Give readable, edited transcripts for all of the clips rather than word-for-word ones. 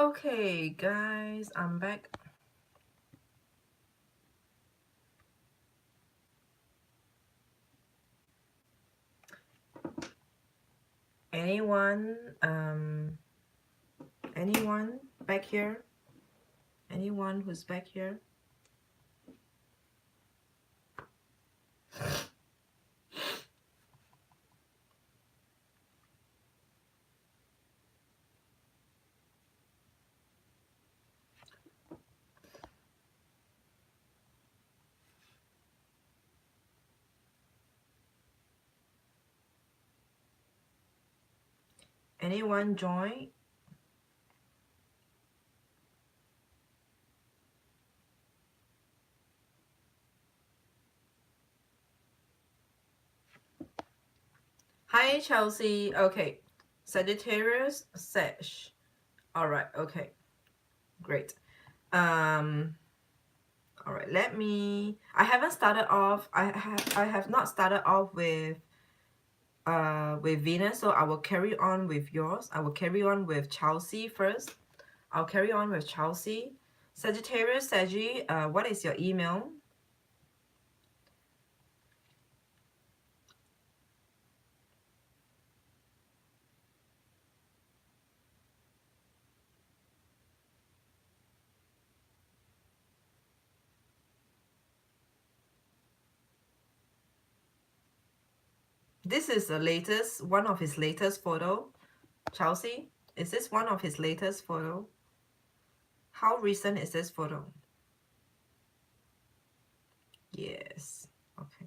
Okay, guys, I'm back. Anyone back here? Anyone who's back here? Anyone join? Hi, Chelsea. Okay. Sagittarius, Sesh. All right. Okay. Great. All right. I haven't started off. I have not started off with Venus, so I will carry on with yours. I will carry on with Chelsea first. I'll carry on with Chelsea. Sagittarius, Saggy, what is your email? This is the latest, one of his latest photo. Chelsea, is this one of his latest photo? How recent is this photo? Yes. Okay.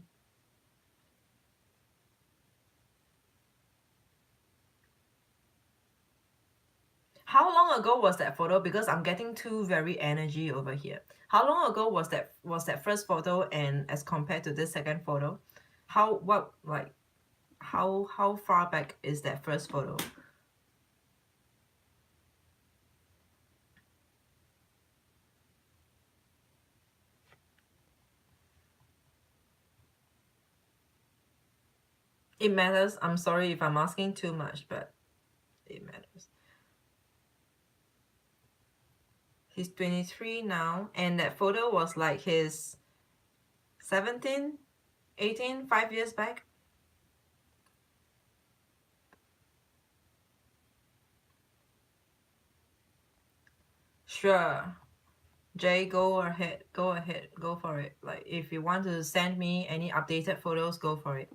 How long ago was that photo? Because I'm getting two very energy over here. How long ago was that first photo, and as compared to this second photo? How far back is that first photo? It matters. I'm sorry if I'm asking too much, but it matters. He's 23 now, and that photo was like his 17, 18, 5 years back. Sure. Jay, go ahead, go for it. Like, if you want to send me any updated photos, go for it.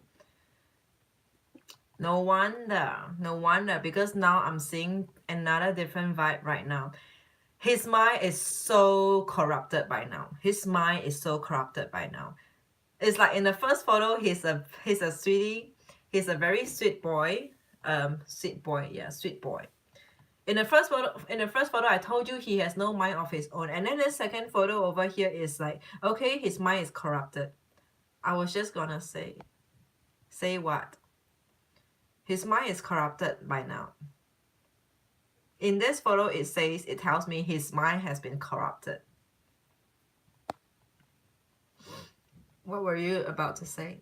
No wonder, because now I'm seeing another different vibe right now. His mind is so corrupted by now. His mind is so corrupted by now. It's like in the first photo, he's a sweetie. He's a very sweet boy. Sweet boy, yeah, sweet boy. In the first photo, I told you he has no mind of his own. And then the second photo over here is like, okay, his mind is corrupted. I was just gonna say what? His mind is corrupted by now. In this photo, it tells me his mind has been corrupted. What were you about to say?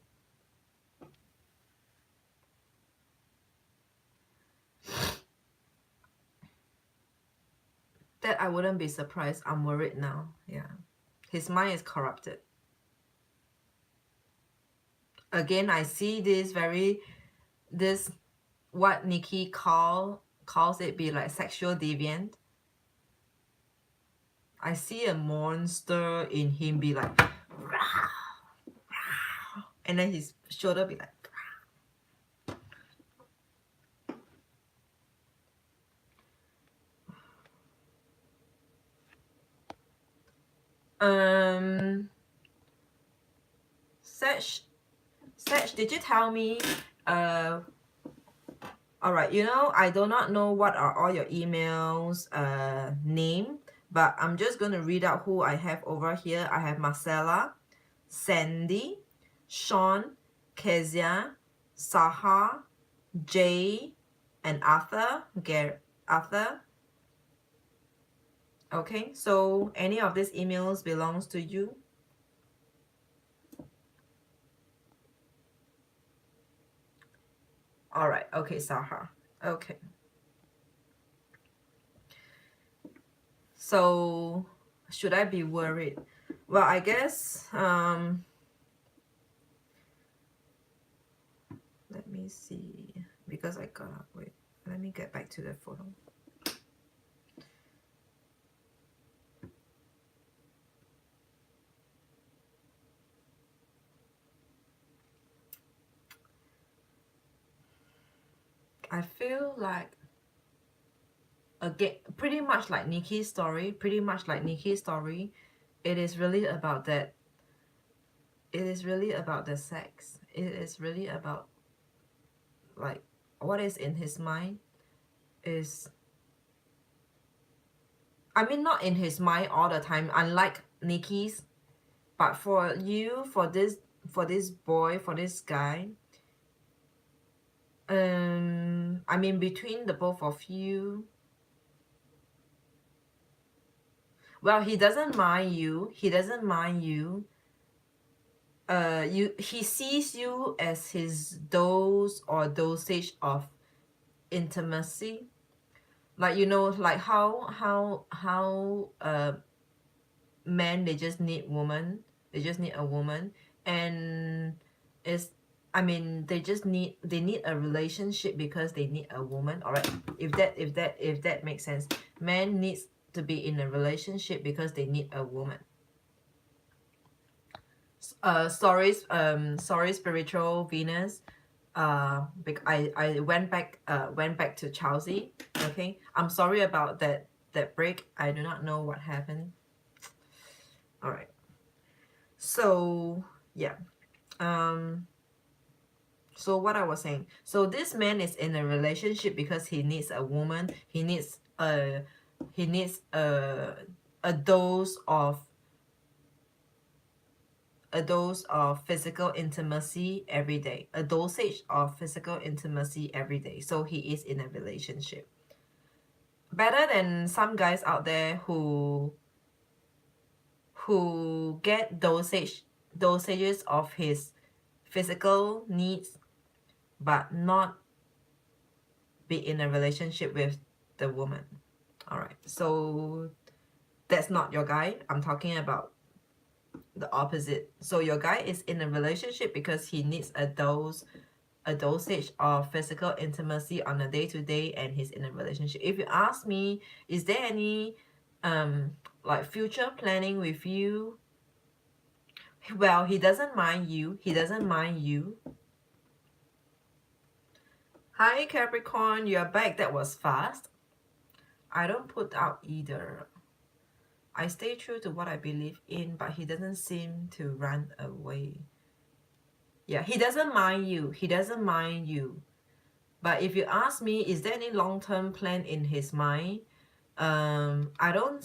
That I wouldn't be surprised. I'm worried now. Yeah. His mind is corrupted. Again, I see this what Nikki calls it be like sexual deviant. I see a monster in him be like, and then his shoulder be like. Sech, did you tell me? All right, I do not know what are all your emails name, but I'm just going to read out who I have over here. I have Marcella, Sandy, Sean, Kezia, Saha, Jay, and Arthur. Arthur. Okay, so any of these emails belongs to you? All right, okay, Saha. Okay. So should I be worried? Well, I guess let me see, because I got, wait, let me get back to the photo. I feel like, again, pretty much like Nikki's story, it is really about that. It is really about the sex. It is really about, like, what is in his mind is, I mean, not in his mind all the time, unlike Nikki's, but for you, for this boy, for this guy, I mean, between the both of you, well, he doesn't mind you. He doesn't mind you. He sees you as his dose or dosage of intimacy. Like, you know, like how men, they just need woman. They just need a woman, and it's, I mean, they need a relationship because they need a woman. All right, if that makes sense. Man needs to be in a relationship because they need a woman. Sorry, spiritual Venus. I went back to Chelsea. Okay, I'm sorry about that break. I do not know what happened. All right. So yeah. So what I was saying. So this man is in a relationship because he needs a woman. He needs a dose of physical intimacy every day, a dosage of physical intimacy every day. So he is in a relationship. Better than some guys out there who get dosages of his physical needs but not be in a relationship with the woman. All right, so that's not your guy. I'm talking about the opposite. So your guy is in a relationship because he needs a dosage of physical intimacy on a day-to-day, and he's in a relationship. If you ask me, is there any like future planning with you? Well, he doesn't mind you. Hi Capricorn, you're back. That was fast. I don't put out either. I stay true to what I believe in, but he doesn't seem to run away. Yeah, he doesn't mind you. But if you ask me, is there any long-term plan in his mind? I don't.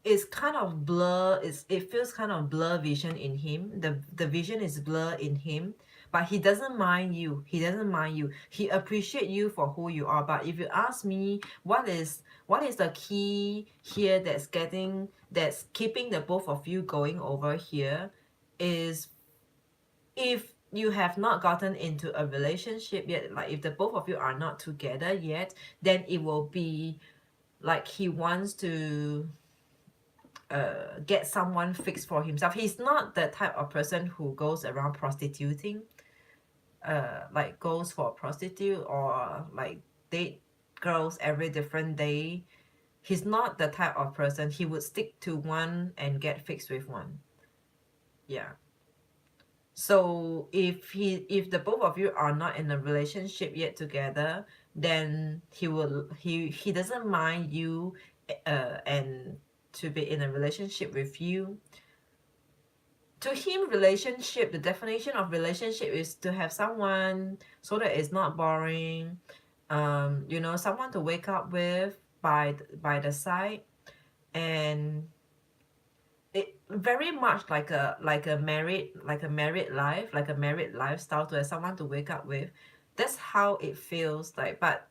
It's kind of blur. It feels kind of blur vision in him. The vision is blur in him, but he doesn't mind you. He appreciate you for who you are. But if you ask me, what is the key here that's keeping the both of you going over here, is if you have not gotten into a relationship yet, like if the both of you are not together yet, then it will be like he wants to get someone fixed for himself. He's not the type of person who goes around prostituting, like goes for a prostitute or like date girls every different day. He's not the type of person. He would stick to one and get fixed with one. Yeah. So if the both of you are not in a relationship yet together, then he doesn't mind you and to be in a relationship with you. To him, relationship, the definition of relationship is to have someone so that it's not boring. You know, someone to wake up with by the side, and it very much like a married life, like a married lifestyle, to have someone to wake up with. That's how it feels like. But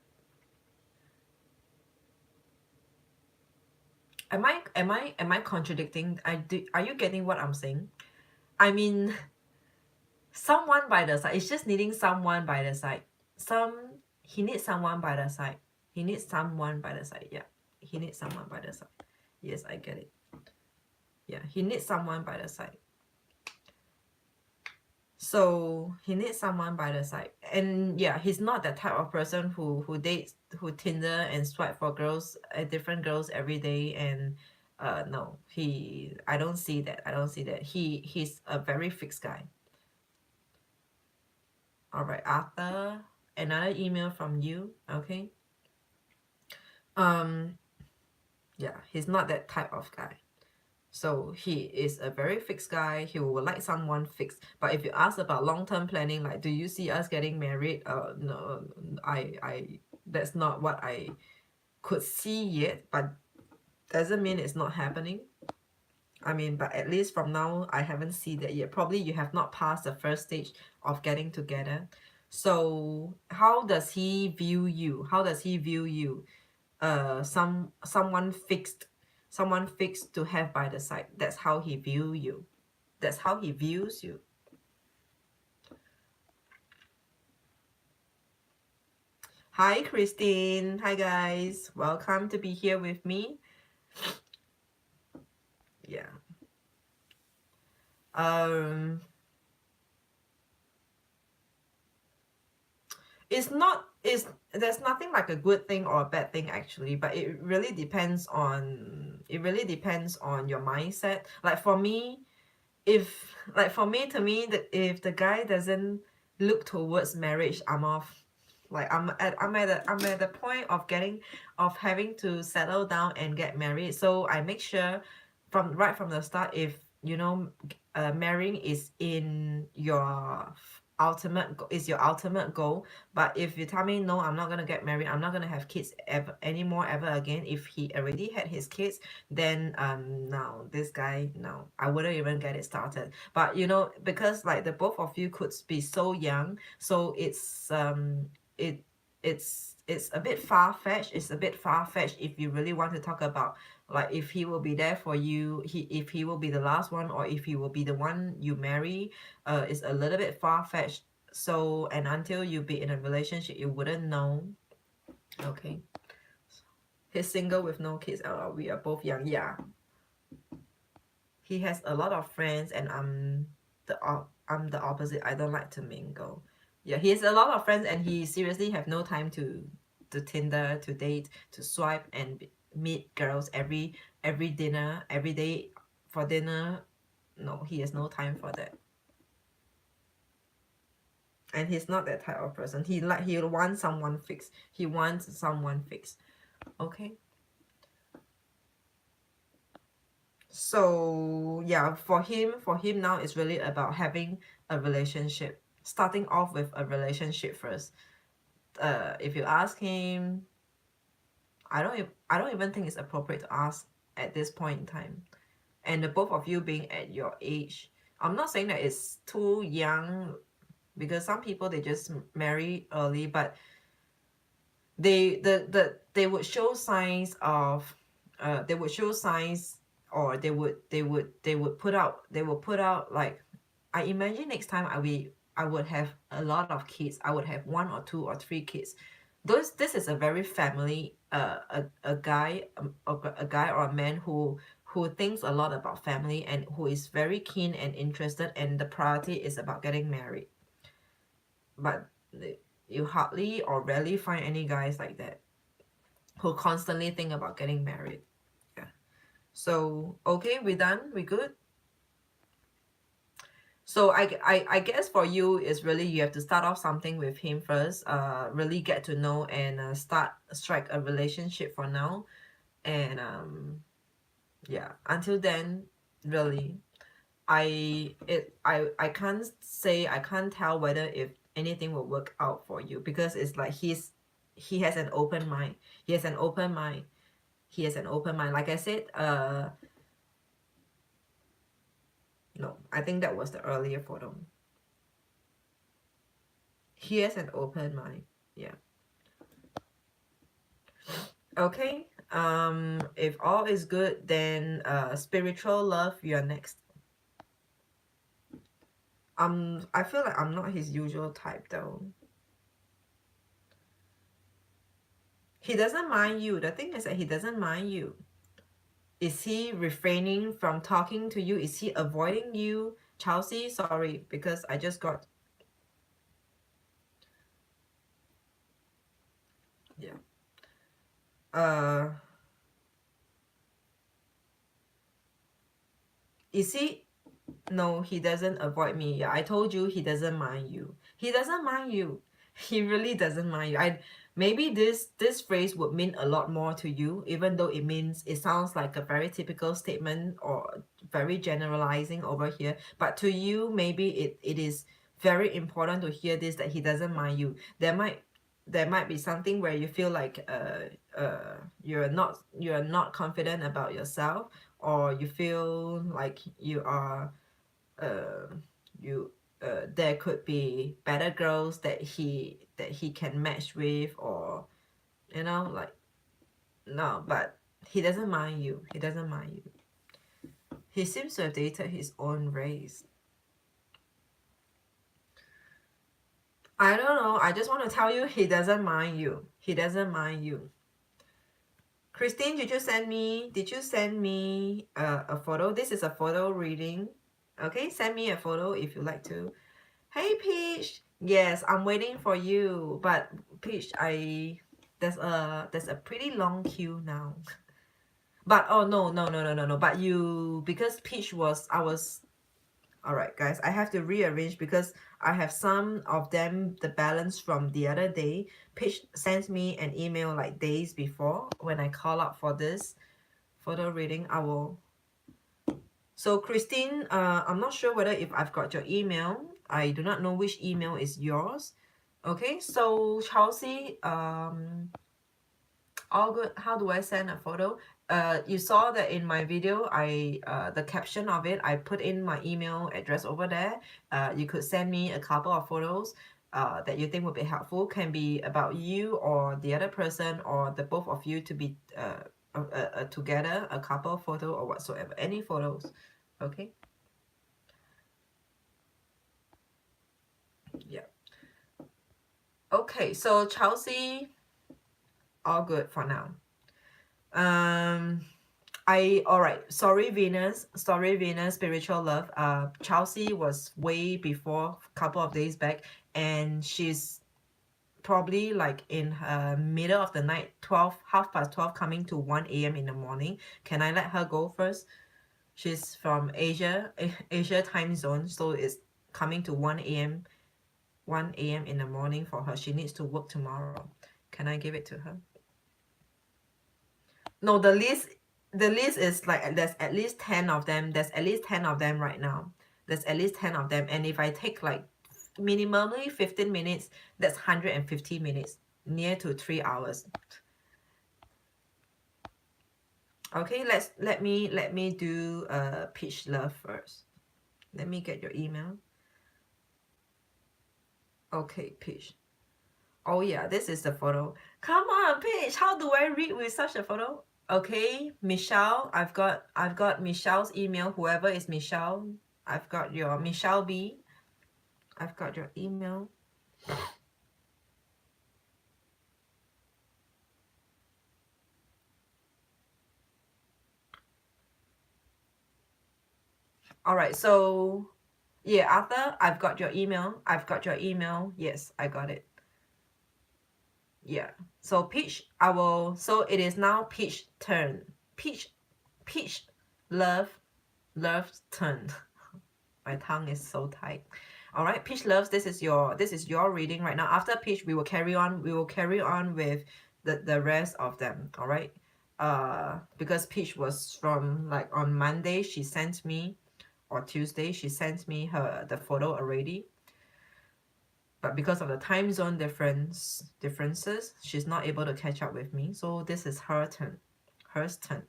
am I contradicting? Are you getting what I'm saying? I mean, someone by the side. It's just needing someone by the side. He needs someone by the side. Yeah, he needs someone by the side. Yes, I get it. Yeah, he needs someone by the side. So he needs someone by the side. And yeah, he's not that type of person who dates, who Tinder and swipe for girls, different girls every day. And no, I don't see that. I don't see that. He's a very fixed guy. All right, Arthur, another email from you. Okay. Um, yeah, he's not that type of guy. So he is a very fixed guy. He will like someone fixed. But if you ask about long-term planning, like, do you see us getting married? No, that's not what I could see yet. But doesn't mean it's not happening. I mean, but at least from now, I haven't seen that yet. Probably you have not passed the first stage of getting together. So how does he view you? How does he view you? Someone fixed to have by the side. That's how he view you. That's how he views you. Hi Christine. Hi guys, welcome to be here with me. Yeah. It's not, it's, there's nothing like a good thing or a bad thing actually, but it really depends on, your mindset. Like for me, if, like for me, to me, that if the guy doesn't look towards marriage, I'm off. Like I'm at the point of having to settle down and get married. So I make sure from the start, if you know, marrying is in your is your ultimate goal. But if you tell me no, I'm not gonna get married, I'm not gonna have kids ever anymore ever again, if he already had his kids, then no, this guy, no, I wouldn't even get it started. But you know, because like the both of you could be so young, so it it's a bit far-fetched. It's a bit far-fetched if you really want to talk about like if he will be there for you, if he will be the last one, or if he will be the one you marry. It's a little bit far-fetched. So, and until you be in a relationship, you wouldn't know. Okay. He's single with no kids. We are both young. Yeah. He has a lot of friends, and I'm the opposite. I don't like to mingle. Yeah, he has a lot of friends, and he seriously have no time to Tinder, to date, to swipe and meet girls every dinner, every day for dinner. No, he has no time for that. And he's not that type of person. He wants someone fixed. He wants someone fixed. Okay. So yeah, for him now, it's really about having a relationship, starting off with a relationship first. If you ask him, I don't even think it's appropriate to ask at this point in time. And the both of you being at your age, I'm not saying that it's too young, because some people, they just marry early, but they would show signs of they would show signs, or they would put out like, I imagine next time I would have a lot of kids. I would have one or two or three kids. This is a very family, a guy, a guy or a man who thinks a lot about family, and who is very keen and interested, and the priority is about getting married. But you hardly or rarely find any guys like that, who constantly think about getting married. Yeah. So okay, we done, we good. So I guess for you is really, you have to start off something with him first, really get to know, and strike a relationship for now. And yeah, until then, really, I can't say, I can't tell whether if anything will work out for you, because it's like he has an open mind. He has an open mind. He has an open mind. Like I said, no, I think that was the earlier photo. He has an open mind. Yeah. Okay. If all is good, then spiritual love, you're next. I feel like I'm not his usual type though. He doesn't mind you. The thing is that he doesn't mind you. Is he refraining from talking to you? Is he avoiding you? Chelsea, sorry, because I just got, yeah. Uh, is he, no, he doesn't avoid me. Yeah, I told you he doesn't mind you. He doesn't mind you. He really doesn't mind you. Maybe this phrase would mean a lot more to you, even though it sounds like a very typical statement or very generalizing over here. But to you, maybe it is very important to hear this, that he doesn't mind you. There might be something where you feel like you're not confident about yourself, or you feel like you are uh, you there could be better girls that he can match with, or like, no, but he doesn't mind you. He doesn't mind you. He seems to have dated his own race. I don't know, I just want to tell you, he doesn't mind you. He doesn't mind you. Christine, did you send me a photo? This is a photo reading. Okay, send me a photo if you like to. Hey Peach, yes, I'm waiting for you. But Peach, there's a pretty long queue now. But oh, no, no, no, no, no, no. But because Peach I was, all right, guys. I have to rearrange because I have some of them, the balance from the other day. Peach sends me an email like days before when I call up for this photo reading. So Christine, I'm not sure whether if I've got your email. I do not know which email is yours. Okay, so Chelsea, all good. How do I send a photo? You saw that in my video, the caption of it, I put in my email address over there. You could send me a couple of photos that you think would be helpful. Can be about you or the other person, or the both of you to be together, a couple photo or whatsoever. Any photos, okay? Yeah. Okay, so Chelsea, all good for now. All right. Sorry, Venus. Sorry, Venus. Spiritual love. Chelsea was way before, couple of days back, and she's probably like in her middle of the night, 12, half past 12, coming to 1 a.m. in the morning. Can I let her go first? She's from Asia time zone, so it's coming to 1 a.m. 1 a.m. in the morning for her. She needs to work tomorrow. Can I give it to her? No, the list is like, there's at least 10 of them. There's at least 10 of them right now. There's at least 10 of them. And if I take like minimally 15 minutes, that's 150 minutes, near to 3 hours. Okay, let me do Peach Love first. Let me get your email. Okay, Peach. Oh yeah, this is the photo. Come on, Peach. How do I read with such a photo? Okay, Michelle. I've got Michelle's email. Whoever is Michelle, I've got your Michelle B. I've got your email. All right. So yeah, Arthur, I've got your email. I've got your email. Yes, I got it. Yeah. So Peach, So it is now Peach turn. Peach, love, love's turn. My tongue is so tight. All right, Peach loves. This is your reading right now. After Peach, we will carry on. We will carry on with the rest of them. All right. Because Peach was from, like, on Monday she sent me, or Tuesday she sent me the photo already. But because of the time zone differences, she's not able to catch up with me. So this is her turn. Hers turn.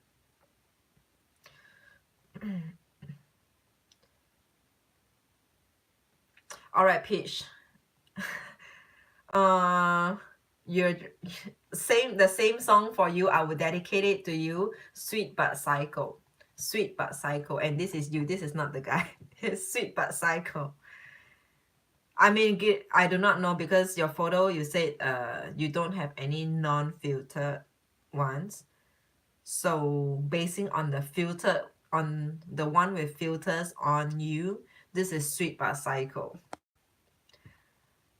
All right, Peach. You're the same song for you. I will dedicate it to you. Sweet but psycho. Sweet but psycho. And this is you. This is not the guy. It's sweet but psycho. I mean, I do not know, because your photo, you said you don't have any non-filtered ones. So basing on the filter, on the one with filters on you, this is sweet but psycho.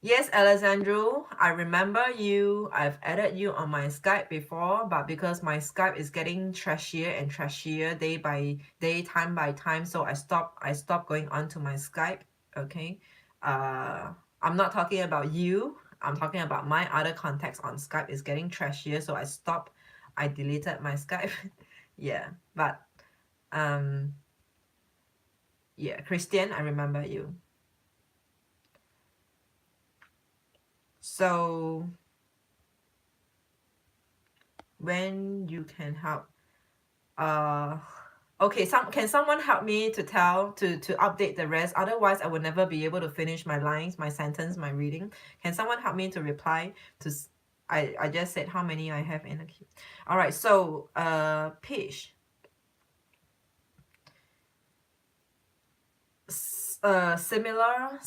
Yes, Alessandro, I remember you. I've added you on my Skype before, but because my Skype is getting trashier and trashier day by day, time by time, so I stopped going on to my Skype. Okay. I'm not talking about you. I'm talking about my other contacts on Skype is getting trashier, so I deleted my Skype. Yeah. But um yeah, Christian, I remember you. So when you can help, uh okay, can someone help me to update the rest? Otherwise I will never be able to finish my lines, my sentence, my reading. Can someone help me to reply to I just said how many I have in the queue. All right, so Peach, similar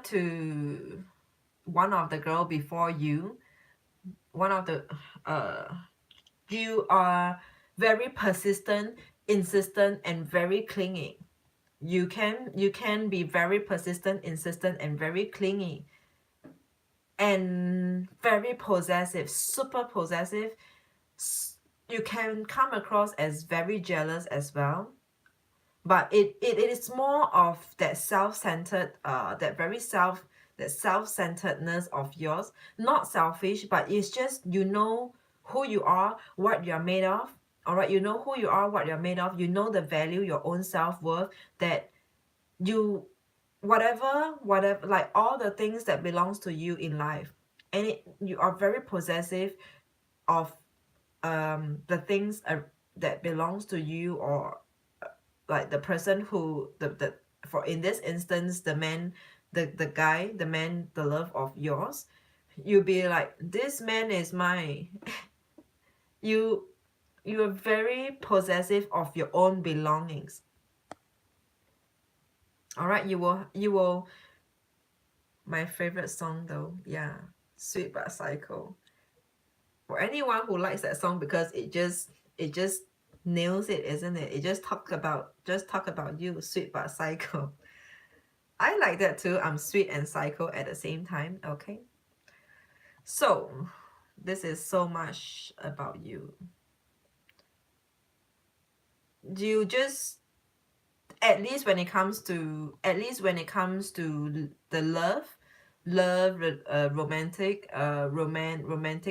to one of the girl before you, one of the uh you are very persistent, insistent, and very clingy. You can be very persistent, insistent, and very clingy, and very possessive, super possessive. You can come across as very jealous as well, but it is more of that self-centered, that self-centeredness of yours. Not selfish, but it's just, you know who you are, what you're made of. All right, you know who you are, what you're made of. You know the value, your own self-worth, that you, whatever, like all the things that belongs to you in life, and you are very possessive of the things that belongs to you, or like the person who the for in this instance, the man, the guy, the man, the love of yours. You'll be like, this man is mine. you you are very possessive of your own belongings. All right, you will my favorite song though, yeah, Sweet But Psycho. For anyone who likes that song, because it just nails it, isn't it? It just talk about you, Sweet But Psycho. I like that too. I'm sweet and psycho at the same time. Okay. So this is so much about you. You just, at least when it comes to the love, romantic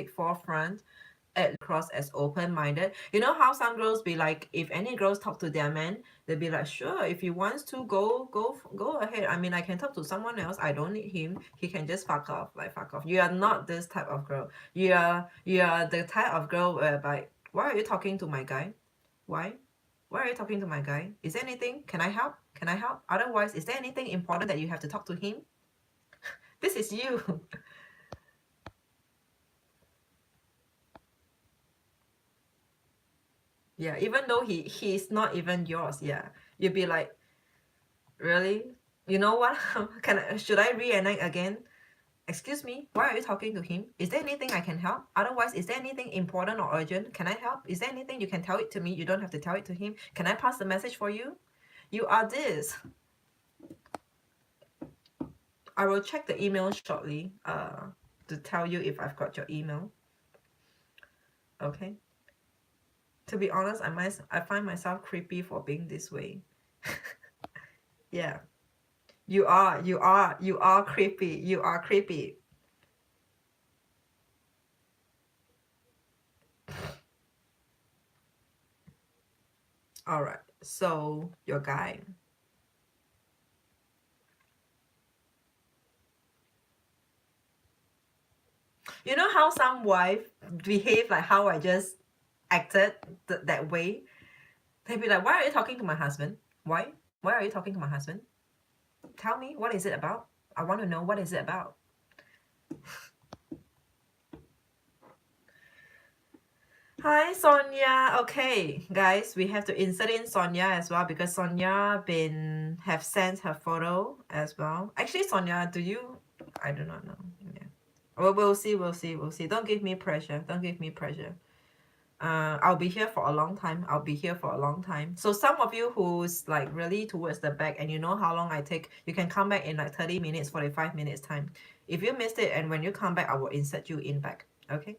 forefront, at cross as open-minded. You know how some girls be like, if any girls talk to their man, they'll be like, sure, if he wants to, go ahead. I mean, I can talk to someone else. I don't need him. He can just fuck off. Like, fuck off. You are not this type of girl. You are the type of girl whereby, why are you talking to my guy? Why? Why are you talking to my guy? Is there anything? Can I help? Can I help? Otherwise, is there anything important that you have to talk to him? This is you. Yeah, even though he's not even yours. Yeah, you'd be like, really? You know what? Should I reenact again? Excuse me, why are you talking to him? Is there anything I can help? Otherwise, is there anything important or urgent? Can I help? Is there anything you can tell it to me? You don't have to tell it to him. Can I pass the message for you? You are this. I will check the email shortly to tell you if I've got your email. Okay. To be honest, I find myself creepy for being this way. Yeah. You are creepy. You are creepy. All right. So, your guy. You know how some wife behave like how I just acted that way? They'd be like, why are you talking to my husband? Why? Why are you talking to my husband? Tell me, what is it about? I want to know, what is it about? Hi, Sonia. Okay, guys, we have to insert in Sonia as well, because Sonia have sent her photo as well. Actually, Sonia, do you? I do not know. Yeah. Well, we'll see. Don't give me pressure. Don't give me pressure. I'll be here for a long time. I'll be here for a long time. So some of you who's like really towards the back and you know how long I take, you can come back in like 30 minutes, 45 minutes time. If you missed it and when you come back, I will insert you in back. Okay?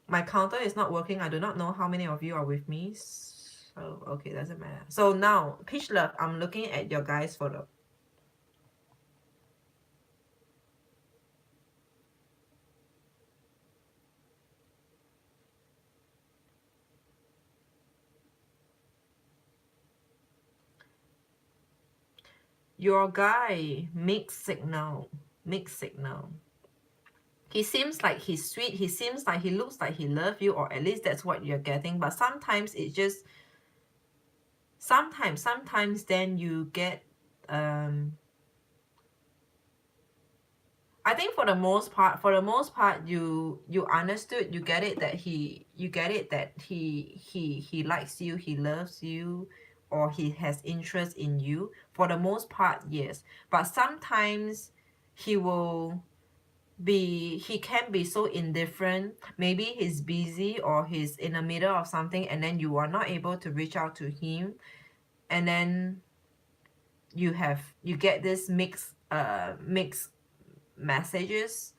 My counter is not working. I do not know how many of you are with me. So, okay, doesn't matter. So now, Peach Love, I'm looking at your guys' photo. Your guy, mixed signal. Mixed signal. He seems like he's sweet. He seems like he looks like he loves you, or at least that's what you're getting. But sometimes it just, sometimes then you get, I think for the most part, you understood, you get it that he likes you, he loves you, or he has interest in you. For the most part, yes. But sometimes he will he can be so indifferent. Maybe he's busy or he's in the middle of something, and then you are not able to reach out to him, and then you get this mixed messages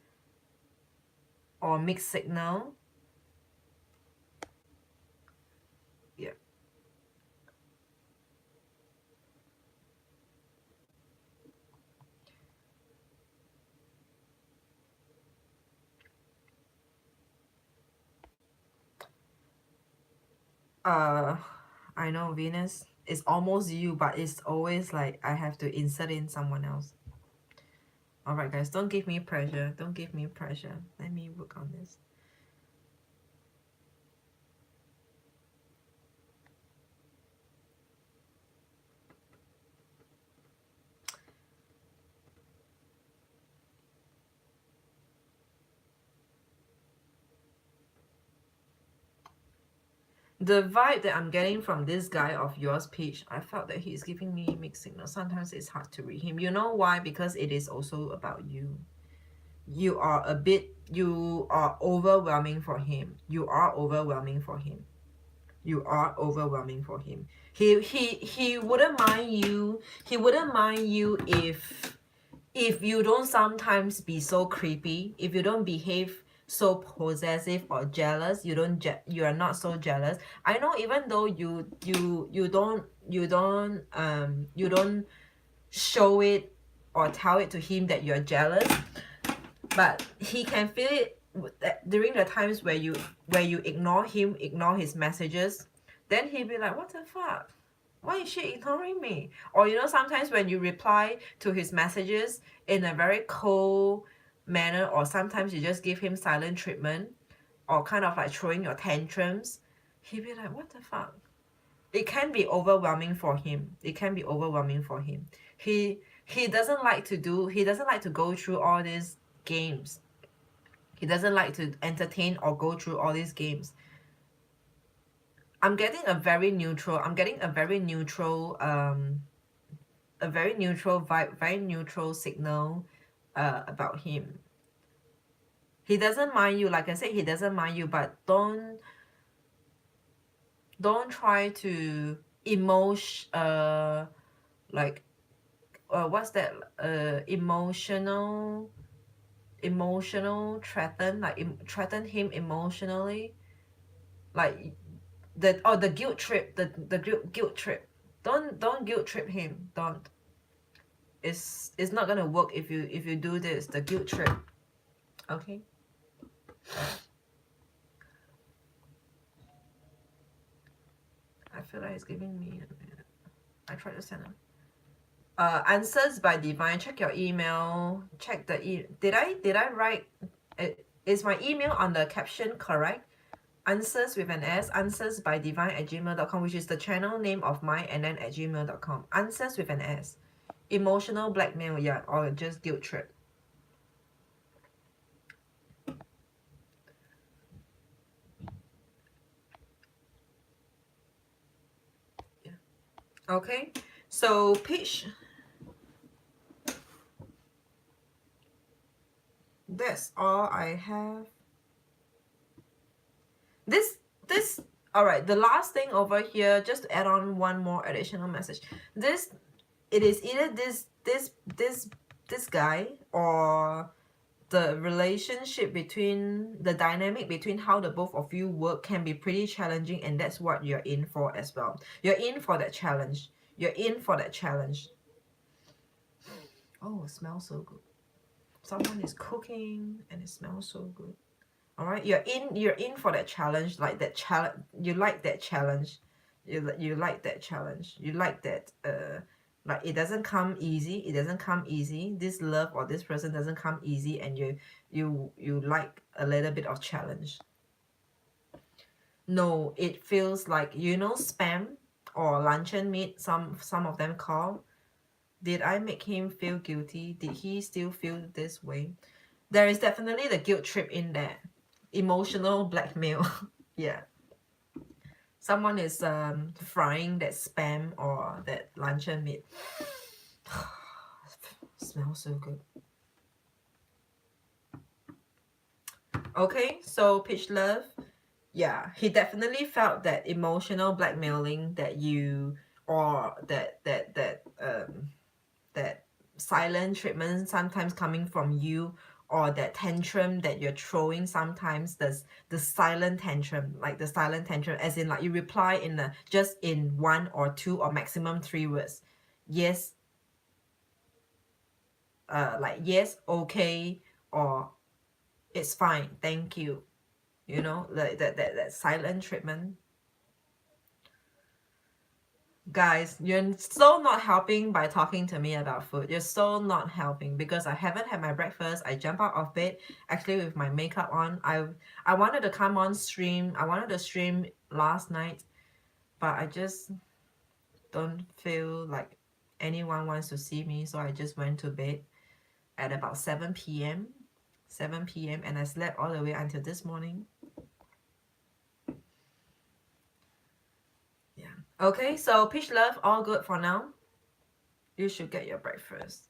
or mixed signal. Yeah. I know, Venus, it's almost you, but it's always like I have to insert in someone else. All right, guys, don't give me pressure. Don't give me pressure. Let me work on this. The vibe that I'm getting from this guy of yours, Peach, I felt that he's giving me mixed signals. Sometimes it's hard to read him. You know why? Because it is also about you. You are overwhelming for him. You are overwhelming for him. You are overwhelming for him. He wouldn't mind you. He wouldn't mind you if you don't sometimes be so creepy, if you don't behave so possessive or jealous, you are not so jealous. I know, even though you don't show it or tell it to him that you're jealous, but he can feel it during the times where you ignore him, ignore his messages. Then he'll be like, what the fuck, why is she ignoring me? Or sometimes when you reply to his messages in a very cold manner, or sometimes you just give him silent treatment, or kind of like throwing your tantrums, he'll be like, what the fuck. It can be overwhelming for him. It can be overwhelming for him. He doesn't like to go through all these games. He doesn't like to entertain or go through all these games. I'm getting a very neutral vibe, very neutral signal about him. He doesn't mind you, like I said, he doesn't mind you, but don't try to like what's that, emotional threaten, like threaten him emotionally, like the guilt trip, the guilt trip. Don't guilt trip him. Don't. It's not gonna work if you do this, the guilt trip. Okay. I feel like it's giving me. I tried to send him. Answers by Divine. Check your email. Check the Did I write? Is my email on the caption correct? Answers with an S. answersbydivine@gmail.com, which is the channel name of mine, and then @gmail.com. Answers with an S. Emotional blackmail, yeah, or just guilt trip. Yeah. Okay. So Peach, that's all I have. this all right, the last thing over here, just to add on one more additional message. It is either this guy, or the relationship between, the dynamic between how the both of you work can be pretty challenging, and that's what you're in for as well. You're in for that challenge. You're in for that challenge. Oh, it smells so good. Someone is cooking and it smells so good. All right, you're in for that challenge, like that challenge. You like that challenge. You like that challenge. You like that like it doesn't come easy. It doesn't come easy. This love or this person doesn't come easy, and you like a little bit of challenge. No, it feels like, you know, spam or luncheon meat, some of them call. Did I make him feel guilty? Did he still feel this way? There is definitely the guilt trip in there. Emotional blackmail. Yeah. Someone is frying that spam or that luncheon meat. Smells so good. Okay, so Peach Love, yeah, he definitely felt that emotional blackmailing that you, or that silent treatment sometimes coming from you, or that tantrum that you're throwing sometimes, the silent tantrum, like the silent tantrum, as in like you reply in just in 1 or 2 or maximum 3 words. Yes, like yes, okay, or it's fine, thank you. You know, like that silent treatment. Guys, you're so not helping by talking to me about food. You're so not helping, because I haven't had my breakfast. I jump out of bed actually with my makeup on. I wanted to come on stream. I wanted to stream last night, but I just don't feel like anyone wants to see me, so I just went to bed at about 7 p.m. 7 p.m. and I slept all the way until this morning. Yeah. Okay, so Peach Love, all good for now. You should get your breakfast.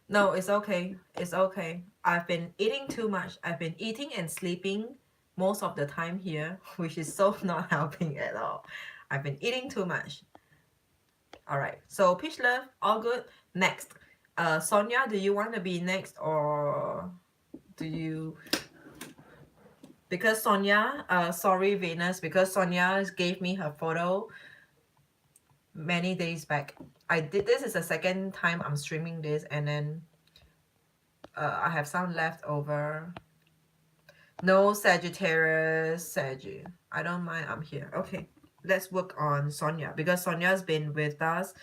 No, it's okay. It's okay. I've been eating too much. I've been eating and sleeping most of the time here, which is so not helping at all. I've been eating too much. All right. So Peach Love, all good. Next. Sonia, do you want to be next, or do you? Because Sonia, sorry Venus, because Sonia gave me her photo many days back. This is the second time I'm streaming this, and then I have some leftover. No Sagittarius, Saggy. I don't mind, I'm here. Okay, let's work on Sonia, because Sonia's been with us.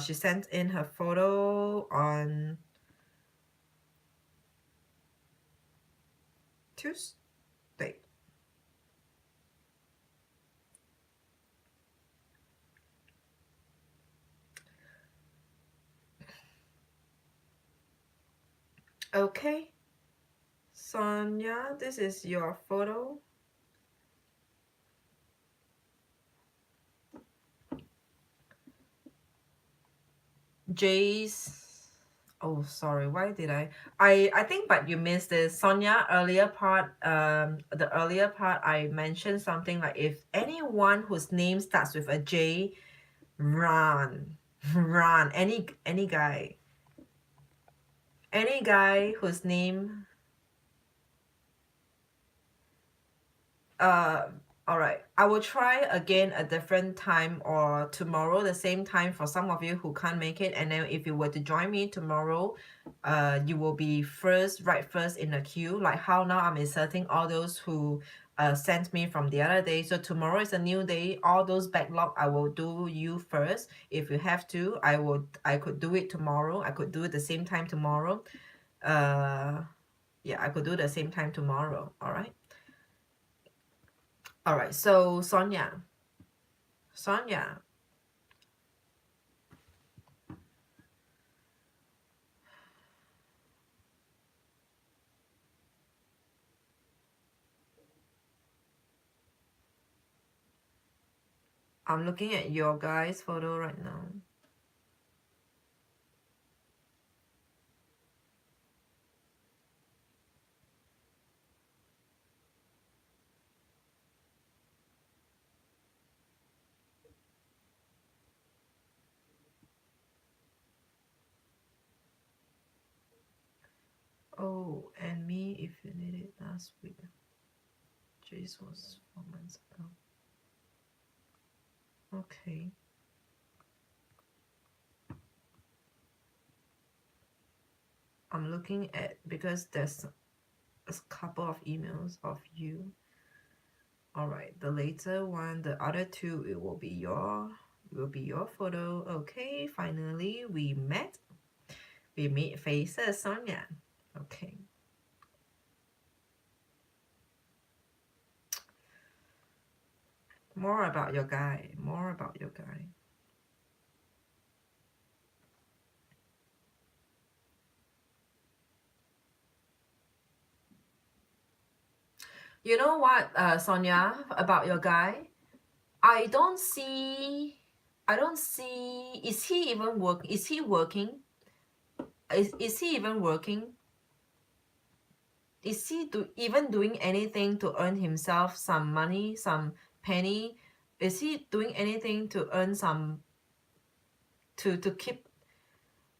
She sent in her photo on Tuesday. Okay, Sonia, this is your photo. Jace. Oh, sorry. Why did I think, but you missed this. Sonia, earlier part, the earlier part, I mentioned something like, if anyone whose name starts with a J, run, run. Any guy. Any guy whose name, uh all right, I will try again a different time, or tomorrow the same time, for some of you who can't make it. And then if you were to join me tomorrow, you will be right first in the queue, like how now I'm inserting all those who sent me from the other day. So tomorrow is a new day. All those backlog, I will do you first. If you have to, I could do it tomorrow. I could do it the same time tomorrow. Yeah, I could do the same time tomorrow. All right. All right. So Sonia, I'm looking at your guys' photo right now. Oh, and me if you need it last week. Jace was 4 months ago. Okay. I'm looking at, because there's a couple of emails of you. All right, the later one, the other two, it will be your photo. Okay, finally we met. We meet faces, Sonia. Okay. More about your guy. More about your guy. You know what, Sonia, about your guy? I don't see. Is he even work? Is he working? Is he even working? Is he even doing anything to earn himself some money, some penny? Is he doing anything to earn some, to keep?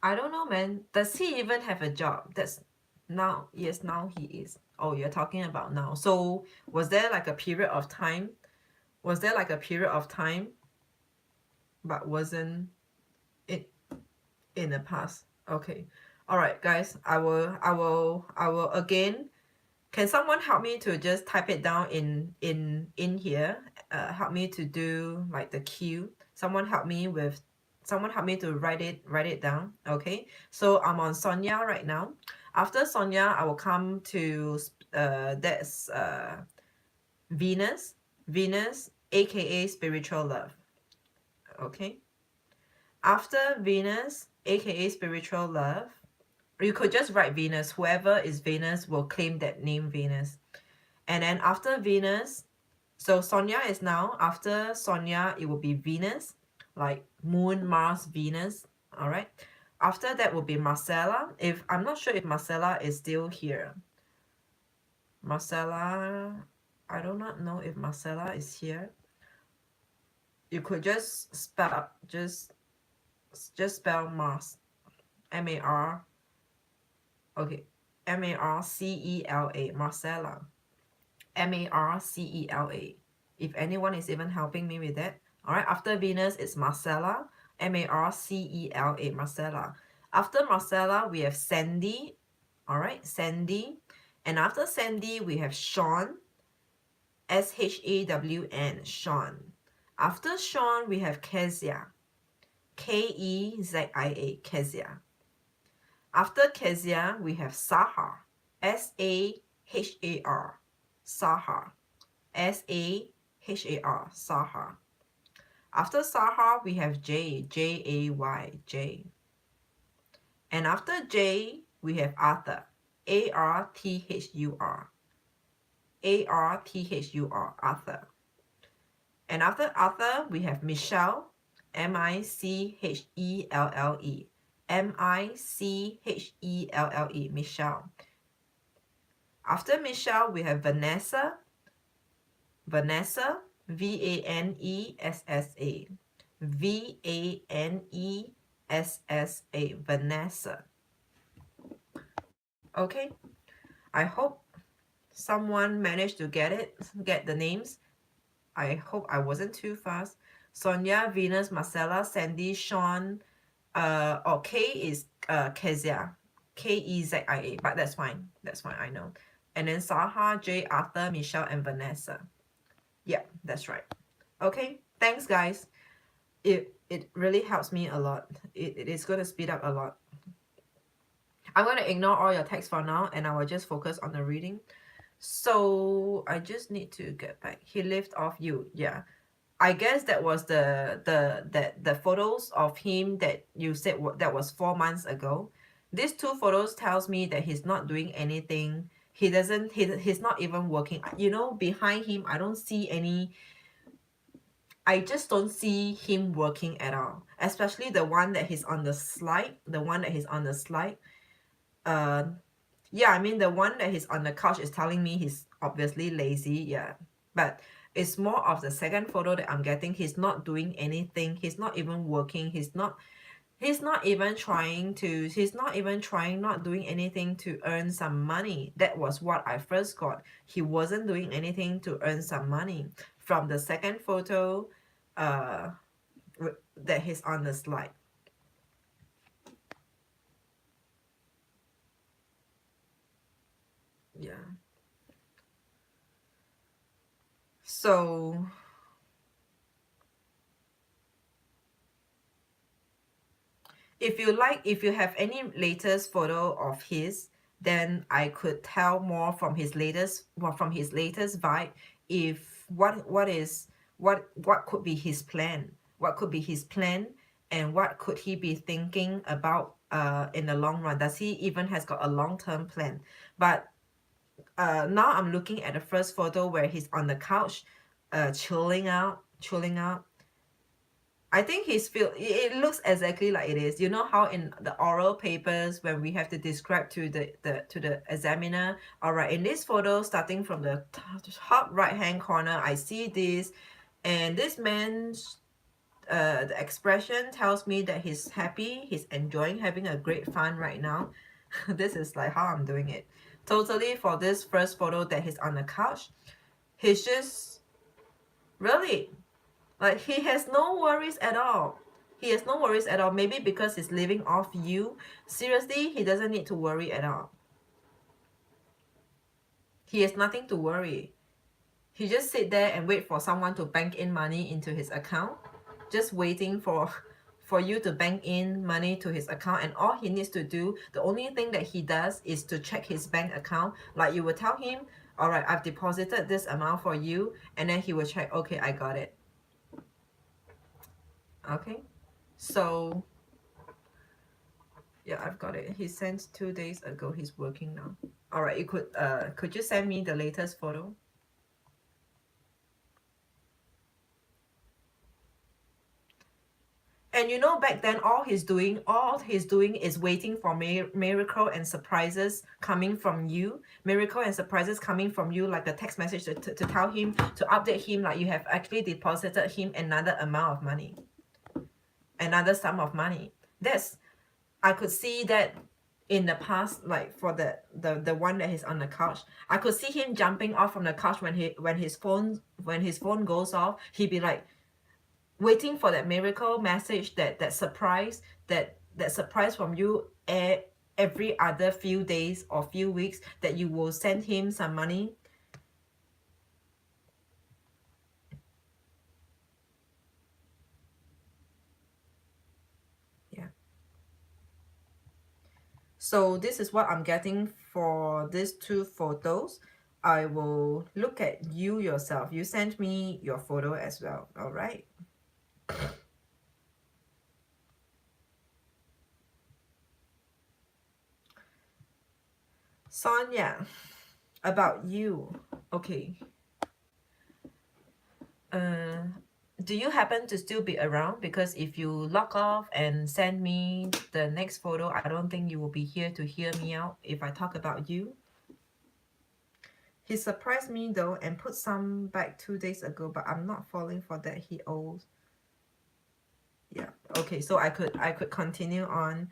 I don't know, man. Does he even have a job? That's now. Yes, now he is. Oh, you're talking about now. So was there like a period of time? Was there like a period of time, but wasn't it in the past? Okay. All right, guys. I will again. Can someone help me to just type it down in here? Help me to do like the queue. Someone help me to write it down. Okay. So I'm on Sonia right now. After Sonia, I will come to that's Venus. Venus, aka spiritual love. Okay. After Venus, aka spiritual love, you could just write Venus. Whoever is Venus will claim that name Venus. And then after Venus, so Sonia is now, after Sonia, it will be Venus, like Moon, Mars, Venus. All right. After that will be Marcella. If I'm not sure if Marcella is still here. Marcella, I do not know if Marcella is here. You could just spell, just spell Mars, M-A-R, okay, M-A-R-C-E-L-A, Marcella. Marcela. If anyone is even helping me with that. All right, after Venus, it's Marcella. Marcela, Marcella. After Marcella, we have Sandy. All right, Sandy. And after Sandy, we have Sean. Shawn, Sean. After Sean, we have Kezia. Kezia, Kezia. After Kezia, we have Sahar. Sahar. Sahar. Sahar. Sahar. After Sahar, we have Jay. Jay. Jay. And after Jay, we have Arthur. Arthur. Arthur. Arthur. And after Arthur, we have Michelle. Michelle. Michelle. Michelle. After Michelle, we have Vanessa. Vanessa. Vanessa. Vanessa. Vanessa. Okay. I hope someone managed to get the names. I hope I wasn't too fast. Sonia, Venus, Marcella, Sandy, Sean, K is Kezia. Kezia, but that's fine. That's fine, I know. And then Saha, Jay, Arthur, Michelle, and Vanessa. Yeah, that's right. Okay, thanks guys. It really helps me a lot. It is going to speed up a lot. I'm going to ignore all your text for now and I will just focus on the reading. So I just need to get back. He left off you. Yeah. I guess that was the photos of him that you said that was 4 months ago. These two photos tells me that he's not doing anything. He's not even working. You know, behind him, I don't see any. I just don't see him working at all. Especially the one that he's on the slide. Yeah, I mean the one that he's on the couch is telling me he's obviously lazy. Yeah, but it's more of the second photo that I'm getting. He's not doing anything. He's not even working. He's He's not even trying to, not doing anything to earn some money. That was what I first got. He wasn't doing anything to earn some money. From the second photo uh, that he's on the slide. Yeah. So if you have any latest photo of his, then I could tell more from his latest, vibe, if what could be his plan, and what could he be thinking about in the long run. Does he even has got a long-term plan? But now I'm looking at the first photo where he's on the couch, chilling out. I think he's feel it looks exactly like it is. You know how in the oral papers when we have to describe to the examiner. All right, in this photo, starting from the top right hand corner, I see this, and this man's the expression tells me that he's happy, he's enjoying, having a great fun right now. This is like how I'm doing it. Totally for this first photo that he's on the couch, he's just really like he has no worries at all. He has no worries at all. Maybe because he's living off you. Seriously, he doesn't need to worry at all. He has nothing to worry. He just sit there and wait for someone to bank in money into his account. Just waiting for you to bank in money to his account, and all he needs to do, the only thing that he does is to check his bank account. Like you will tell him, all right, I've deposited this amount for you, and then he will check, okay, I got it. Okay, so yeah, I've got it. He sent 2 days ago. He's working now. All right, you could you send me the latest photo? And you know, back then, all he's doing is waiting for miracle and surprises coming from you. Miracle and surprises coming from you, like a text message to tell him, to update him, like you have actually deposited him another amount of money, another sum of money. I could see that in the past, like for the one that he's on the couch. I could see him jumping off from the couch when his phone goes off. He'd be like waiting for that miracle message, that surprise, that surprise from you every other few days or few weeks, that you will send him some money. Yeah. So this is what I'm getting for these two photos. I will look at you yourself. You sent me your photo as well. All right. Sonia, about you. Okay. Uh, do you happen to still be around? Because if you log off and send me the next photo, I don't think you will be here to hear me out if I talk about you. He surprised me though and put some back 2 days ago, but I'm not falling for that. He owes. Yeah. Okay. So I could continue on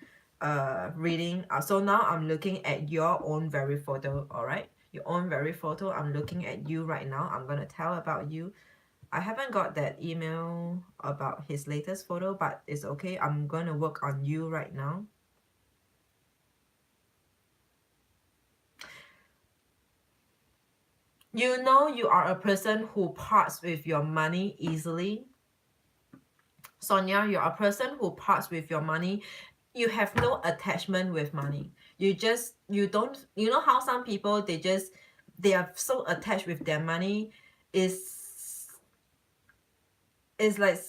reading. So now I'm looking at your own very photo. All right. Your own very photo. I'm looking at you right now. I'm gonna tell about you. I haven't got that email about his latest photo, but it's okay. I'm gonna work on you right now. You know you are a person who parts with your money easily. Sonia, you're a person who parts with your money. You have no attachment with money. You don't, you know how some people, they are so attached with their money, is like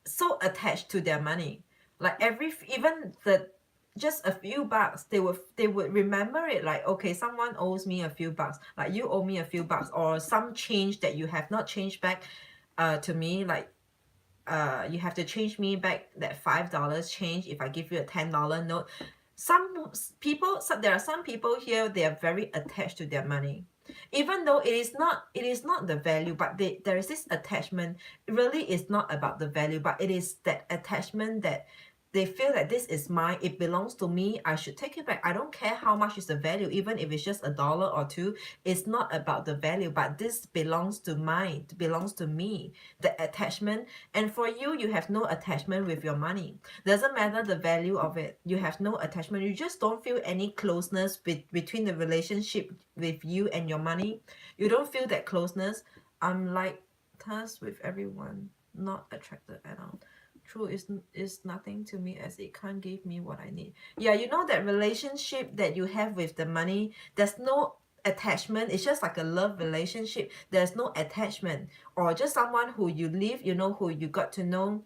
so attached to their money. Like even the just a few bucks, they would remember it, like, okay, someone owes me a few bucks, like you owe me a few bucks, or some change that you have not changed back to me, like you have to change me back that $5 change if I give you a $10 note. There are some people here, they are very attached to their money, even though it is not the value, but there is this attachment. It really is not about the value, but it is that attachment that They feel that this is mine, it belongs to me, I should take it back. I don't care how much is the value, even if it's just $1 or $2. It's not about the value, but this belongs to mine, it belongs to me, the attachment. And for you, you have no attachment with your money. Doesn't matter the value of it, you have no attachment. You just don't feel any closeness between the relationship with you and your money. You don't feel that closeness. I'm like tasked with everyone, not attracted at all. True is nothing to me as it can't give me what I need. Yeah, you know that relationship that you have with the money, there's no attachment. It's just like a love relationship. There's no attachment, or just someone who you live, you know, who you got to know.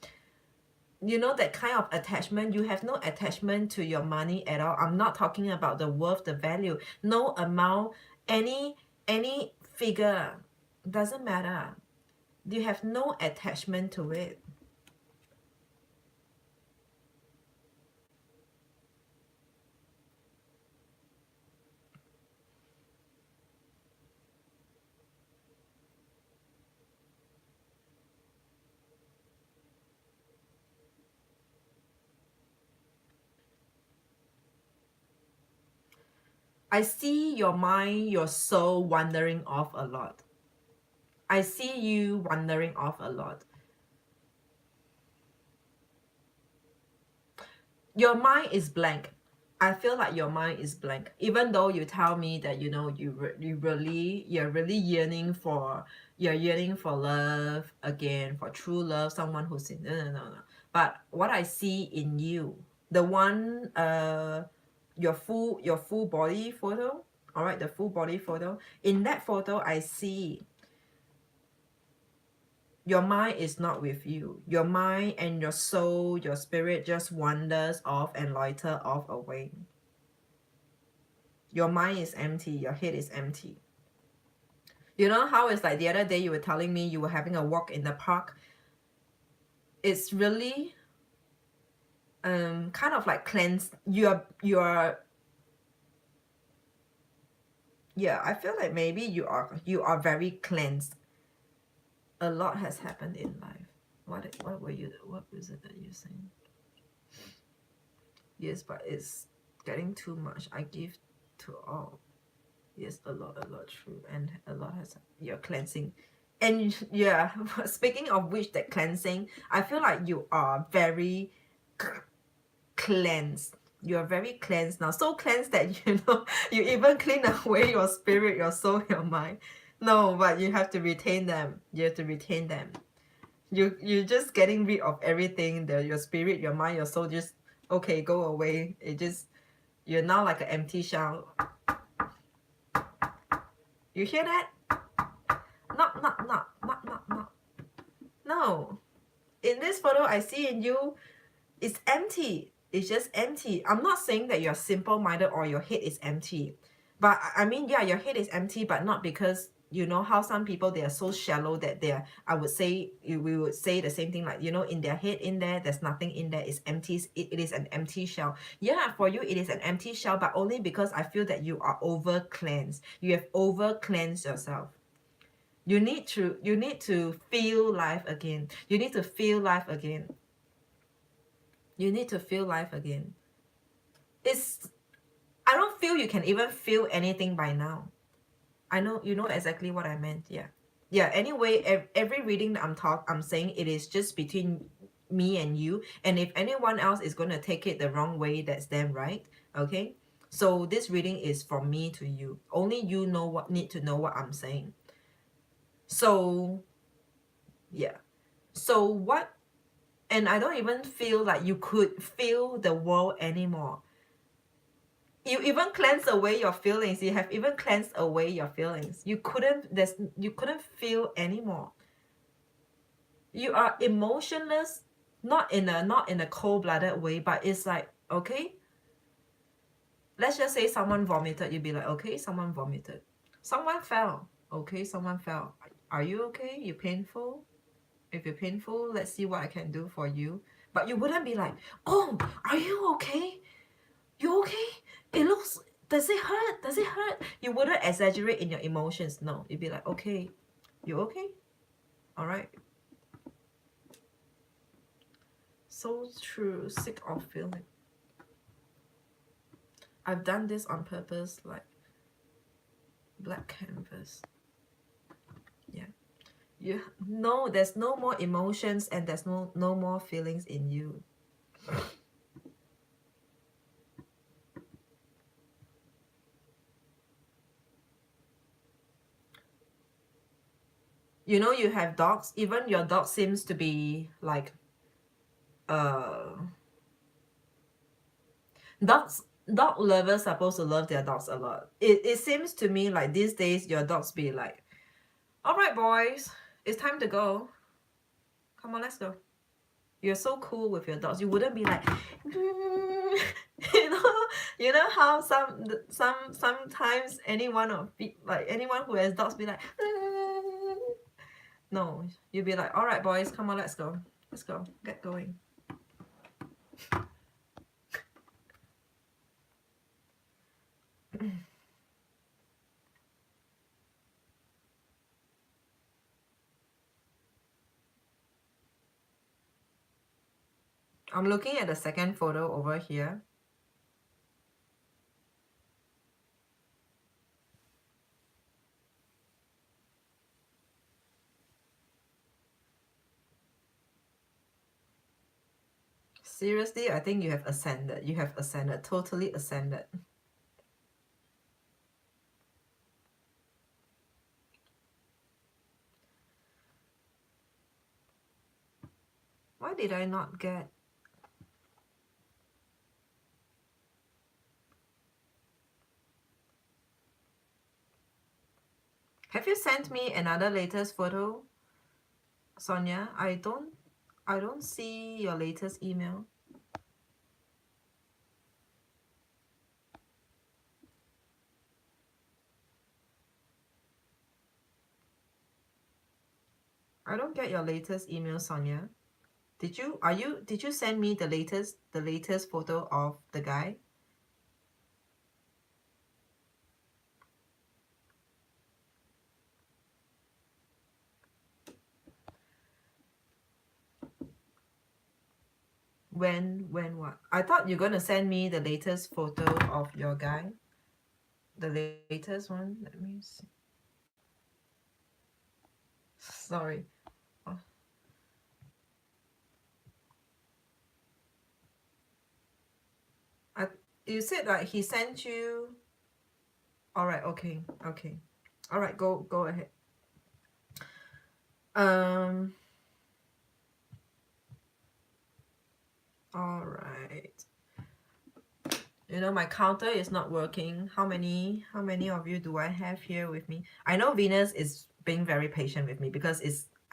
You know, that kind of attachment. You have no attachment to your money at all. I'm not talking about the worth, the value. No amount, any figure, doesn't matter. You have no attachment to it. I see your mind, your soul wandering off a lot. I see you wandering off a lot. Your mind is blank. I feel like your mind is blank. Even though you tell me that, you know, you're really yearning for, you're yearning for love again, for true love, someone who's in, no. But what I see in you, the one, your full body photo, all right, the full body photo. In that photo, I see your mind is not with you. Your mind and your soul, your spirit just wanders off and loiter off away. Your mind is empty. Your head is empty. You know how it's like the other day you were telling me you were having a walk in the park. It's really kind of like cleansed. You're yeah, I feel like maybe you are very cleansed. A lot has happened in life. What was it that you're saying? Yes, but it's getting too much. I give to all. Yes, a lot true, and a lot has, you're cleansing. And yeah, speaking of which, that cleansing, I feel like you are very cleansed. You're very cleansed now, so cleansed that, you know, you even clean away your spirit, your soul, your mind. No, but you have to retain them. You have to retain them. You're just getting rid of everything, your spirit, your mind, your soul, just okay, go away. It just, you're now like an empty shell. You hear that? Not. No. In this photo I see in you, it's empty. It's just empty. I'm not saying that you're simple-minded or your head is empty. But I mean, yeah, your head is empty, but not because, you know how some people, they are so shallow that they're, I would say, we would say the same thing, like, you know, in their head, in there's nothing in there, it's empty. It is an empty shell. Yeah, for you it is an empty shell, but only because I feel that you are over cleansed. You have over cleansed yourself. You need to feel life again. You need to feel life again. You need to feel life again. I don't feel you can even feel anything by now. I know you know exactly what I meant. Yeah, anyway, every reading that I'm saying, it is just between me and you, and if anyone else is going to take it the wrong way, that's them, right? Okay, so this reading is from me to you. Only you need to know what I'm saying. So yeah, so what, and I don't even feel like you could feel the world anymore. You even cleanse away your feelings. You have even cleansed away your feelings. You couldn't feel anymore. You are emotionless, not in a cold-blooded way, but it's like, okay, let's just say someone vomited, you'd be like, okay, someone vomited. Someone fell, okay, someone fell. Are you okay? You painful? If you're painful, let's see what I can do for you. But you wouldn't be like, oh, are you okay? You okay? It looks, does it hurt? Does it hurt? You wouldn't exaggerate in your emotions. No, you'd be like, okay, you okay? All right. So true. Sick of feeling. I've done this on purpose, like black canvas. Yeah. There's no more emotions and there's no more feelings in you. You know, you have dogs. Even your dog seems to be like uh dogs. Dog lovers are supposed to love their dogs a lot. It seems to me like these days your dogs be like, all right boys, it's time to go, come on, let's go. You're so cool with your dogs. You wouldn't be like you know, you know how sometimes anyone of like anyone who has dogs be like no, you'd be like, all right boys, come on, let's go, get going. I'm looking at the second photo over here. Seriously, I think you have ascended. You have ascended, totally ascended. Why did I not get... Have you sent me another latest photo, Sonia? I don't see your latest email. I don't get your latest email, Sonia. Did you send me the latest photo of the guy? When what? I thought you're gonna send me the latest photo of your guy. The latest one. Let me see. Sorry. Oh. You said like he sent you. All right. Okay. All right. Go ahead. Um. All right. You know, my counter is not working. How many of you do I have here with me? I know Venus is being very patient with me because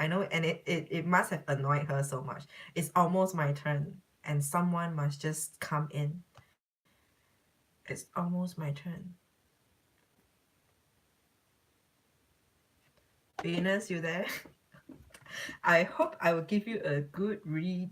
I know, and it must have annoyed her so much. It's almost my turn and someone must just come in. It's almost my turn. Venus, you there? I hope I will give you a good read.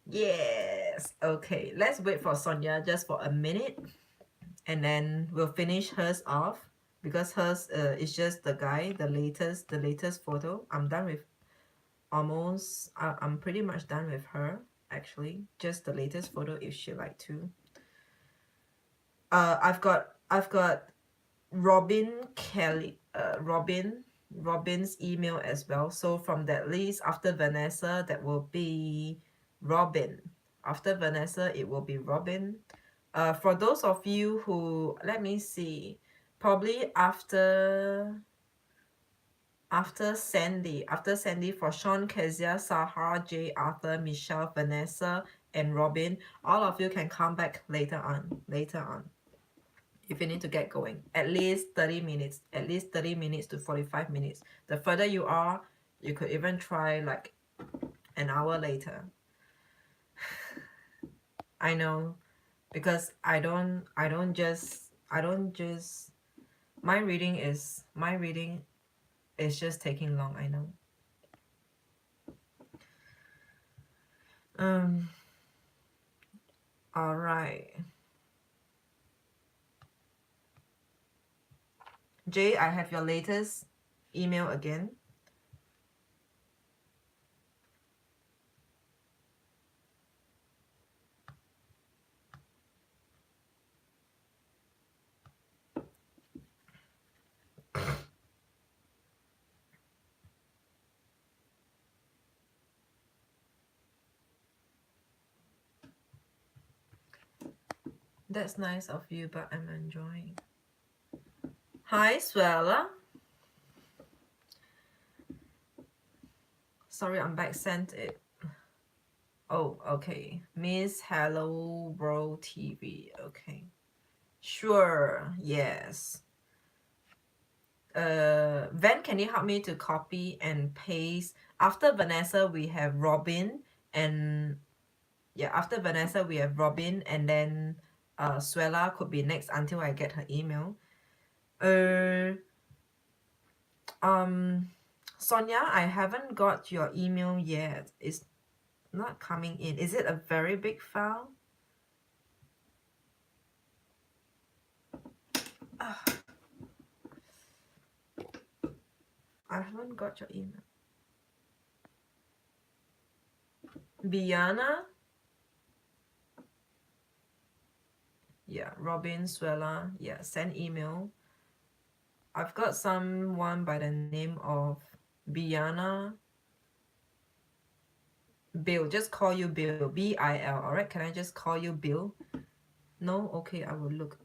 Yes. Okay, let's wait for Sonia just for a minute and then we'll finish hers off because hers is just the guy, the latest photo. I'm done with I'm pretty much done with her actually. Just the latest photo if she like to. I've got Robin Kelly, Robin's email as well. So from that list, after Vanessa, that will be Robin. After Vanessa, it will be Robin. For those of you who, let me see, probably after Sandy for Sean, Kezia, Sahar, Jay, Arthur, Michelle, Vanessa, and Robin, all of you can come back later on. If you need to get going, at least 30 minutes, to 45 minutes. The further you are, you could even try like an hour later. I know, because I don't just my reading is just taking long, I know. All right. Jay, I have your latest email again. That's nice of you, but I'm enjoying. Hi, Swella. Sorry, I'm back. Sent it. Oh, okay. Miss Hello Bro TV. Okay. Sure. Yes. Van, can you help me to copy and paste? After Vanessa, we have Robin, and yeah, after Vanessa, we have Robin, and then Swella could be next until I get her email. Sonia, I haven't got your email yet. It's not coming in. Is it a very big file? I haven't got your email. Biana? Yeah, Robin, Swella. Yeah, send email. I've got someone by the name of Biana. Bill, just call you Bill. B-I-L, alright? Can I just call you Bill? No? Okay, I will look.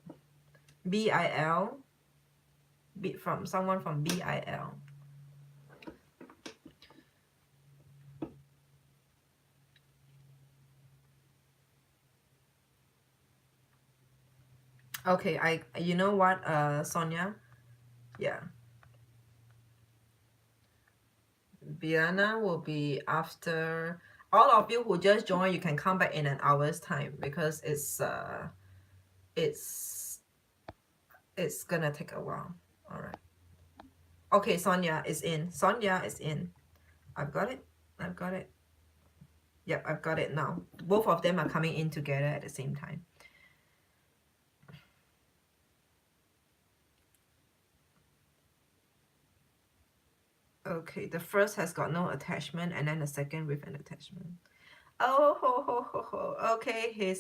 B-I-L. From someone from B-I-L. Okay, you know what, Sonia? Yeah. Biana will be after all of you who just joined. You can come back in an hour's time because it's gonna take a while. All right. Okay, Sonia is in. Sonia is in. I've got it. I've got it. Yep, I've got it now. Both of them are coming in together at the same time. Okay, the first has got no attachment, and then the second with an attachment. Oh, ho, ho, ho, ho. Okay, he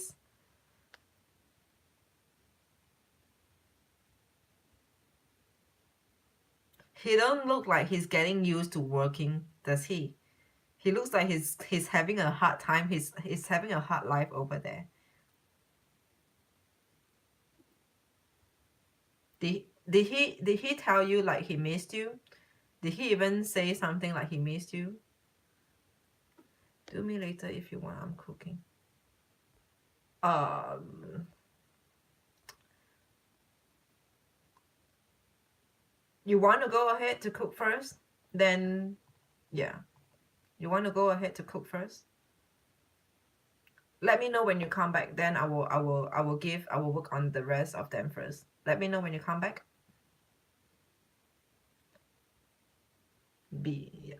don't look like he's getting used to working, does he? He looks like he's having a hard time. He's having a hard life over there. Did he tell you like he missed you? Did he even say something like he missed you? Do me later if you want. I'm cooking. You want to go ahead to cook first? Then yeah. You want to go ahead to cook first? Let me know when you come back. Then I will work on the rest of them first. Let me know when you come back. B, yeah.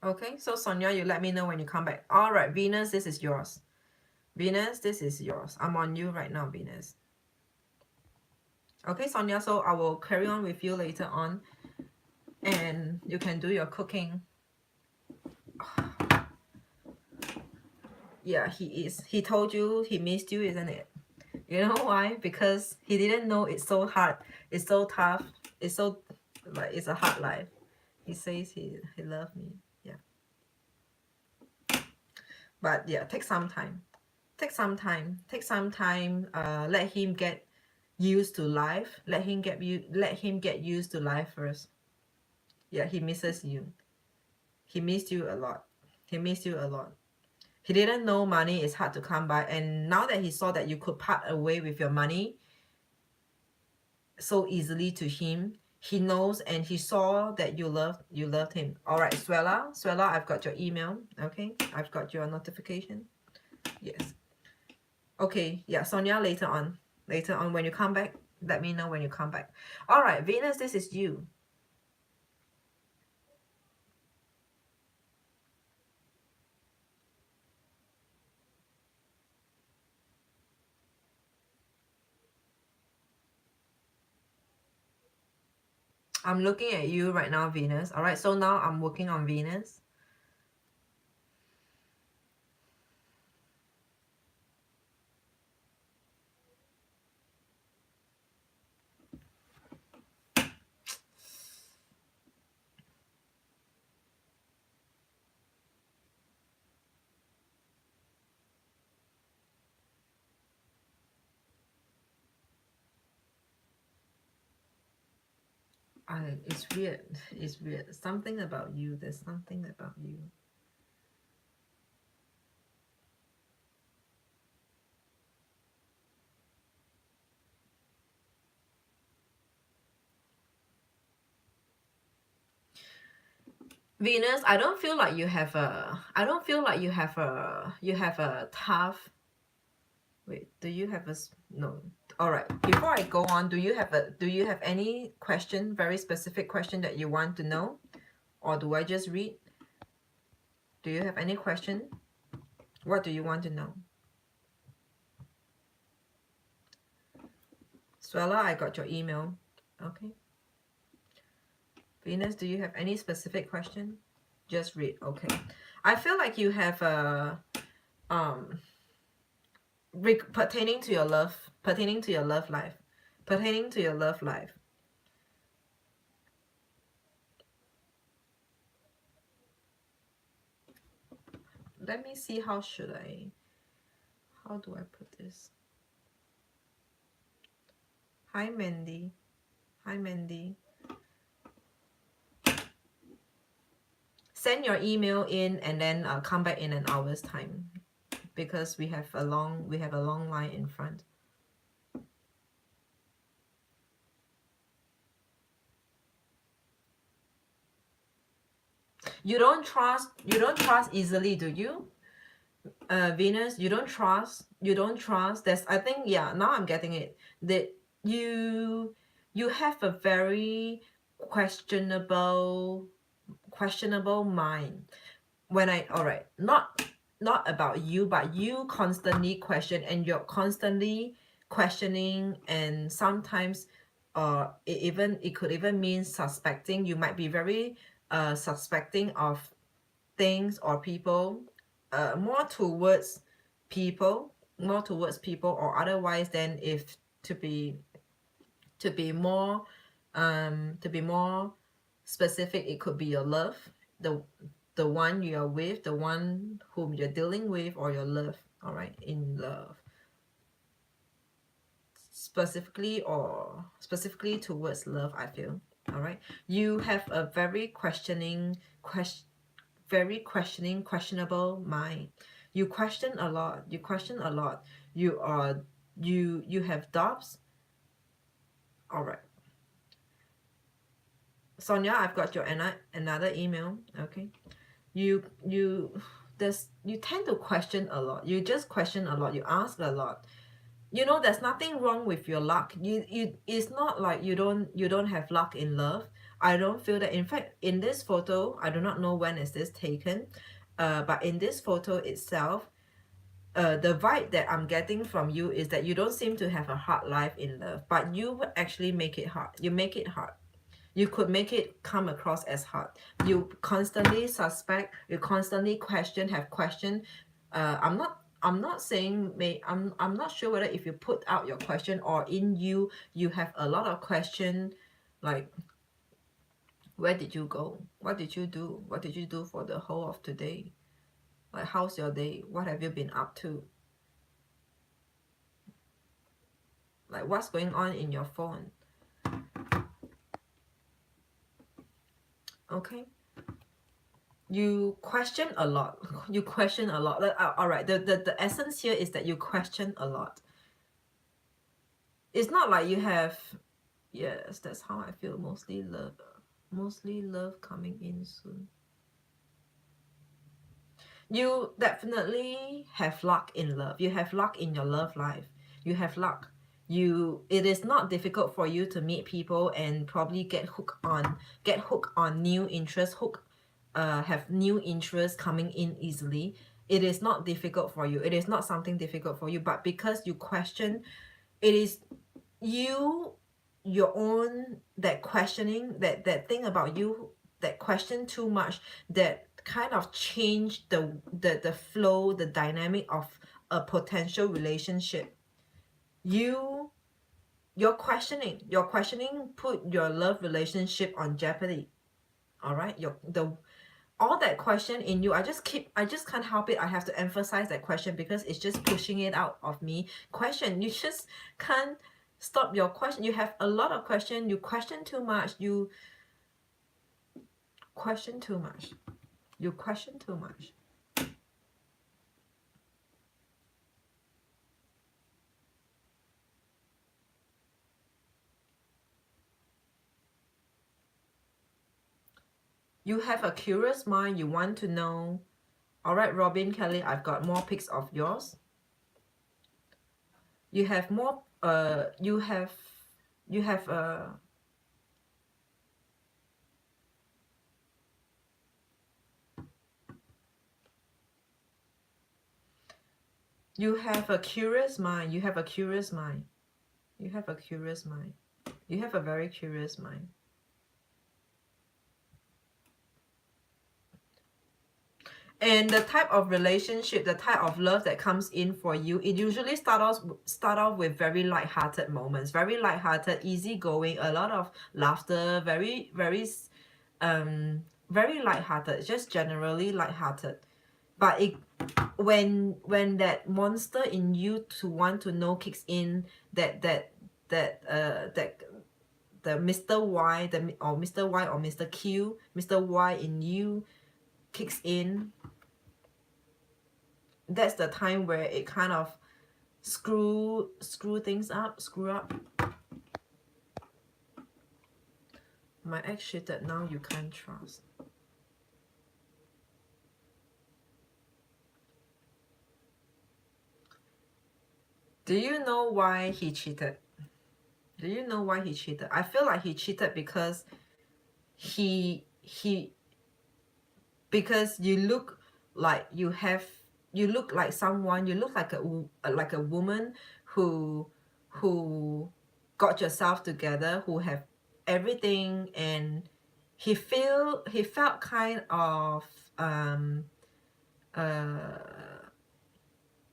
Okay, so Sonia, you let me know when you come back. All right, Venus, this is yours. Venus, this is yours. I'm on you right now, Venus. Okay, Sonia, so I will carry on with you later on, and you can do your cooking. Yeah, he is. He told you he missed you, isn't it? You know why? Because he didn't know it's so hard. It's so tough. It's so, like, it's a hard life. He says he loved me. Yeah. But yeah, take some time. Take some time. Take some time. Let him get used to life. Let him get used to life first. Yeah, he misses you. He missed you a lot. He missed you a lot. He didn't know money is hard to come by, and now that he saw that you could part away with your money so easily to him, he knows and he saw that you loved him. All right, Swella, I've got your email. Okay, I've got your notification. Yes. Okay, yeah, Sonia, later on when you come back, let me know when you come back. All right, Venus, this is you. I'm looking at you right now, Venus. All right, so now I'm working on Venus. It's weird. It's weird. Something about you. There's something about you. Venus, I don't feel like you have a. I don't feel like you have a. You have a tough. Wait, do you have a? No. All right. Before I go on, do you have a? Do you have any question? Very specific question that you want to know, or do I just read? Do you have any question? What do you want to know? Swella, I got your email. Okay. Venus, do you have any specific question? Just read. Okay. I feel like you have a pertaining to your love, pertaining to your love life, pertaining to your love life. Let me see, how do I put this? Hi Mandy. Hi Mandy. Send your email in and then come back in an hour's time, because we have a long line in front. You don't trust easily, do you? Venus, you don't trust. That's, I think, yeah, now I'm getting it. That you have a very questionable mind. When I, all right, not about you, but you constantly question, and you're constantly questioning, and sometimes it could even mean suspecting. You might be very suspecting of things or people, more towards people, or otherwise. Then if to be more specific, it could be your love, the one you are with, the one whom you're dealing with, or your love. All right, in love, specifically towards love, I feel. All right, you have a very questionable mind. You question a lot. You have doubts. All right, Sonia, I've got your another email. Okay, you tend to question a lot. You just question a lot. You ask a lot. There's nothing wrong with your luck. It's not like you don't have luck in love. I don't feel that. In fact, in this photo, I do not know when is this taken, but in this photo itself, the vibe that I'm getting from you is that you don't seem to have a hard life in love, but you actually make it hard. You make it hard. You could make it come across as hard. You constantly suspect, you constantly have question. I'm not saying I'm not sure whether if you put out your question, or in you have a lot of question, like, where did you go? What did you do? What did you do for the whole of today? Like, how's your day? What have you been up to? Like, what's going on in your phone? Okay. You question a lot. All right, the essence here is that you question a lot. It's not like you have. Yes, that's how I feel. Mostly love coming in soon. You definitely have luck in love. You have luck in your love life. You have luck. It is not difficult for you to meet people and probably get hooked on new interests, have new interests coming in easily. It is not difficult for you. It is not something difficult for you, but because you question, it is you your own, that questioning, that thing about you, that question too much, that kind of change the flow, the dynamic of a potential relationship. You're questioning put your love relationship on jeopardy. All right, all that question in you, I just can't help it, I have to emphasize that question because it's just pushing it out of me. Question, you just can't stop your question. You have a lot of question, you question too much, you question too much, you question too much. You have a curious mind, you want to know. All right, Robin Kelly, I've got more pics of yours. You have more you have you have a curious mind. You have a curious mind. You have a curious mind. You have a very curious mind. And the type of relationship, the type of love that comes in for you, it usually start off with very light-hearted moments, very light-hearted, easygoing, a lot of laughter, very light-hearted, just generally light-hearted. But when that monster in you to want to know kicks in, that the Mr. Y, or Mr. Y or Mr. Q, Mr. Y in you kicks in, that's the time where it kind of screw things up, screw up. My ex cheated, now you can't trust. Do you know why he cheated? Do you know why he cheated? I feel like he cheated because because you look like you look like someone, you look like a woman who got yourself together, who have everything, and he felt kind of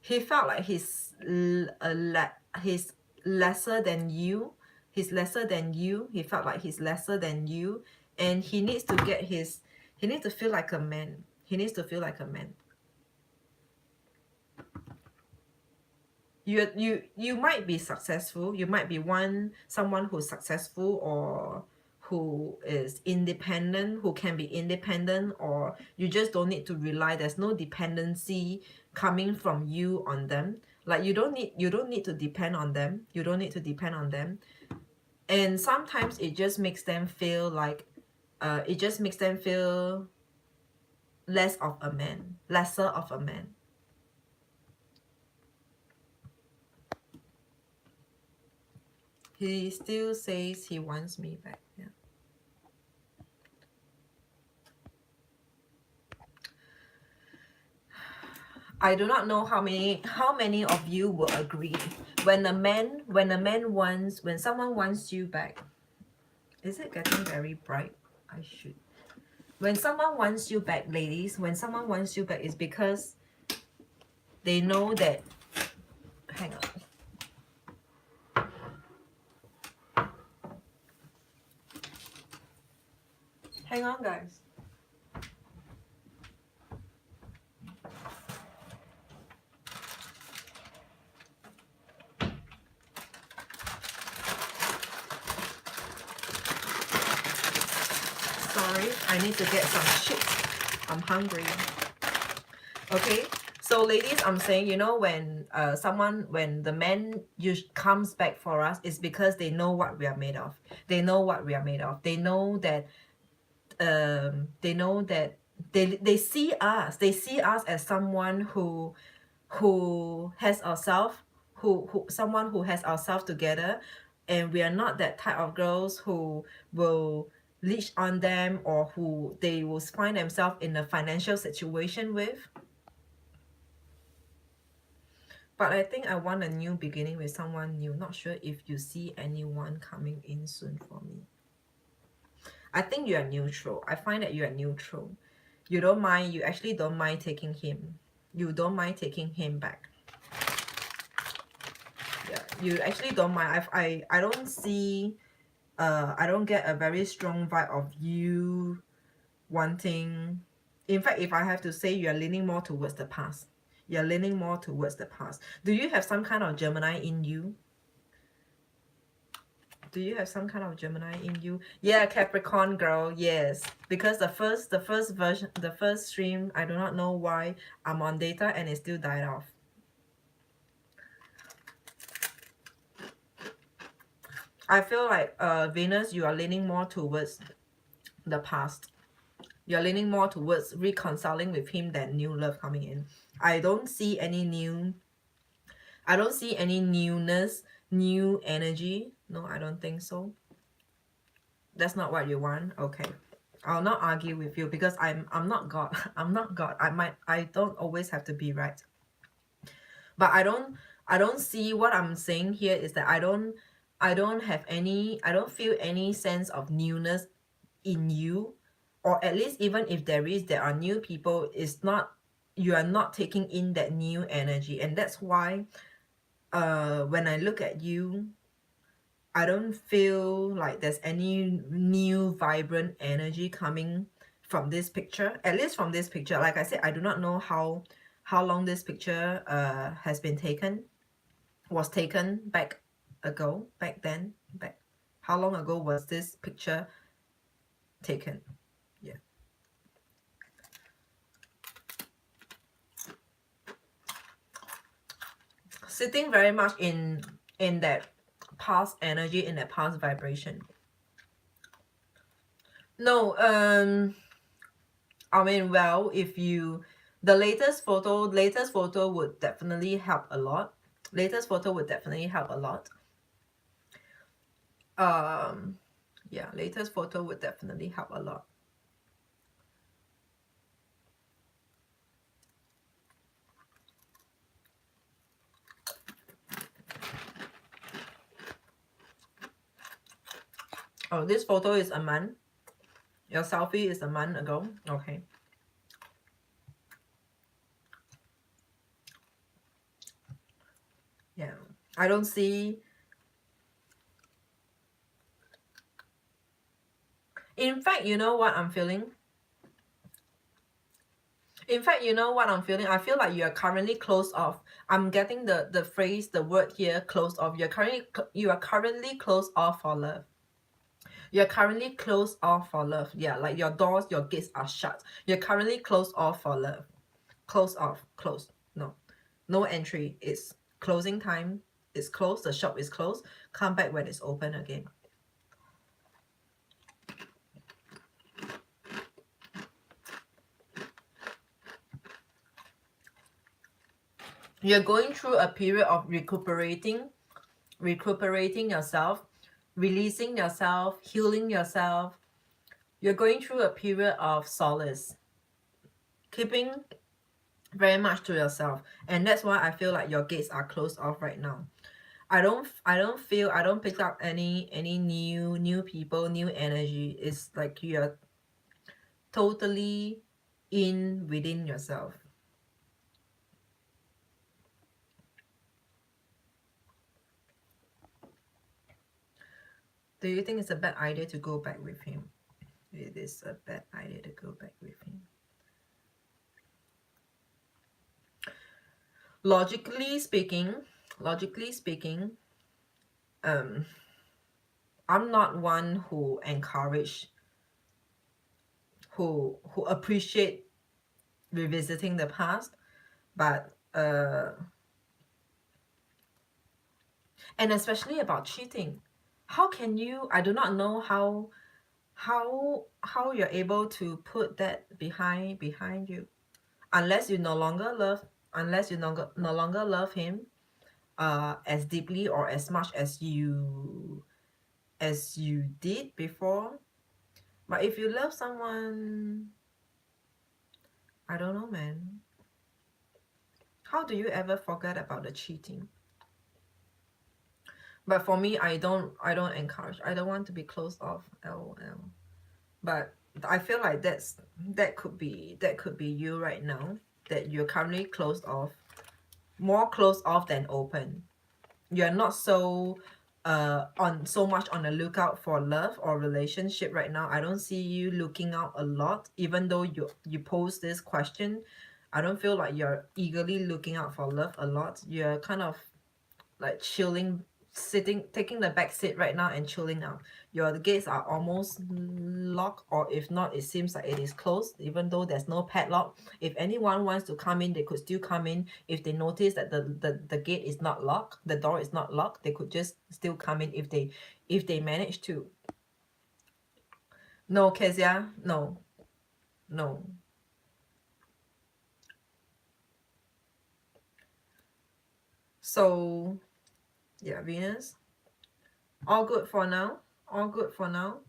he felt like he's lesser than you. He's lesser than you. He felt like he's lesser than you, and he needs to he needs to feel like a man. He needs to feel like a man. You might be successful. You might be someone who's successful, or who is independent, who can be independent, or you just don't need to rely. There's no dependency coming from you on them. Like you don't need to depend on them. You don't need to depend on them. And sometimes it just makes them feel like less of a man, lesser of a man. He still says he wants me back. Yeah. I do not know how many of you will agree. When someone wants you back. Is it getting very bright? When someone wants you back, ladies, when someone wants you back, it's because they know that. Hang on. Hang on, guys. Sorry, I need to get some chips. I'm hungry. Okay, so ladies, I'm saying, you know, when the man comes back for us, it's because they know what we are made of. They know what we are made of. They know that they see us as someone who has ourselves, someone who has ourselves together, and we are not that type of girls who will leech on them, or who they will find themselves in a financial situation with. But I think I want a new beginning with someone new. Not sure if you see anyone coming in soon for me. I think you are neutral. I find that you are neutral. You don't mind, you actually don't mind taking him. You don't mind taking him back. Yeah, you actually don't mind. I don't see, I don't get a very strong vibe of you wanting. In fact, if I have to say, you're leaning more towards the past. You're leaning more towards the past. Do you have some kind of Gemini in you? Do you have some kind of Gemini in you? Yeah, Capricorn girl, yes. Because the first version, the first stream, I do not know why I'm on data and it still died off. I feel like Venus, you are leaning more towards the past. You're leaning more towards reconciling with him than new love coming in. I don't see any new, I don't see any newness, new energy. No, I don't think so. That's not what you want. Okay. I'll not argue with you because I'm not God. I'm not God. I don't always have to be right. But I don't see, what I'm saying here is that I don't have any, I don't feel any sense of newness in you, or at least even if there are new people, it's not, you are not taking in that new energy. And that's why when I look at you, I don't feel like there's any new vibrant energy coming from this picture. At least from this picture. Like I said, I do not know how long this picture has been taken, was taken back then. How long ago was this picture taken? Yeah. Sitting very much in that past energy, in that past vibration. No, I mean, well, if you, the latest photo would definitely help a lot. Latest photo would definitely help a lot. Yeah, latest photo would definitely help a lot. Oh, this photo is a month. Your selfie is a month ago. Okay. Yeah. I don't see. In fact, you know what I'm feeling? In fact, you know what I'm feeling? I feel like you are currently closed off. I'm getting the phrase, the word here, closed off. You are currently closed off for love. You're currently closed off for love. Yeah, like your doors, your gates are shut. You're currently closed off for love. Closed off. Closed. No. No entry. It's closing time. It's closed. The shop is closed. Come back when it's open again. You're going through a period of recuperating yourself, releasing yourself, healing yourself. You're going through a period of solace, keeping very much to yourself. And that's why I feel like your gates are closed off right now. I don't pick up any new people, new energy. It's like you're totally in within yourself. Do you think it's a bad idea to go back with him? It is a bad idea to go back with him. Logically speaking, I'm not one who encourage, who appreciate revisiting the past, but and especially about cheating. How can you, I do not know how you're able to put that behind you, unless you no longer love, no longer love him as deeply or as much as you did before. But if you love someone, I don't know, man. How do you ever forget about the cheating? But for me, I don't encourage. I don't want to be closed off. LOL. But I feel like that could be you right now. That you're currently closed off, more closed off than open. You're not so on so much on the lookout for love or relationship right now. I don't see you looking out a lot, even though you pose this question. I don't feel like you're eagerly looking out for love a lot. You're kind of like chilling, sitting, taking the back seat right now and chilling out. Your gates are almost locked, or if not, it seems like it is closed, even though there's no padlock. If anyone wants to come in, they could still come in. If they notice that the gate is not locked, the door is not locked, they could just still come in if they manage to. No, Kezia, no, no. So yeah, Venus, all good for now. All good for now.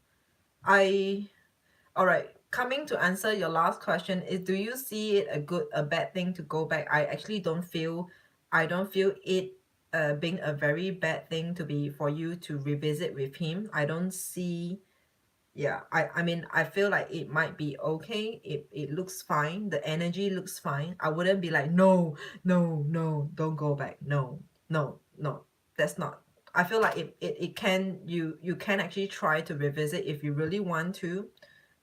All right. Coming to answer your last question is, do you see it a bad thing to go back? I actually I don't feel it being a very bad thing to be for you to revisit with him. I don't see. Yeah, I mean, I feel like it might be okay. It looks fine. The energy looks fine. I wouldn't be like, no, no, no, don't go back. No, no, no. That's not. I feel like it can, you can actually try to revisit if you really want to.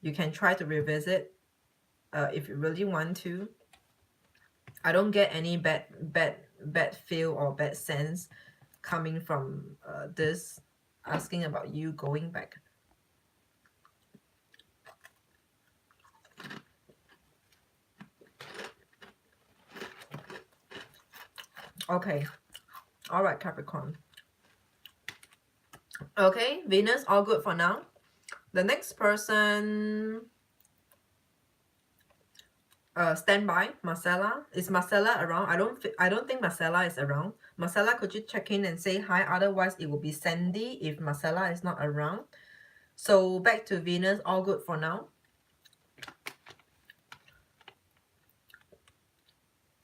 You can try to revisit if you really want to. I don't get any bad feel or bad sense coming from this asking about you going back. Okay. All right, Capricorn. Okay, Venus, all good for now. The next person, stand by. Marcella, is Marcella around? I don't think Marcella is around. Marcella, could you check in and say hi? Otherwise, it will be Sandy if Marcella is not around. So back to Venus, all good for now.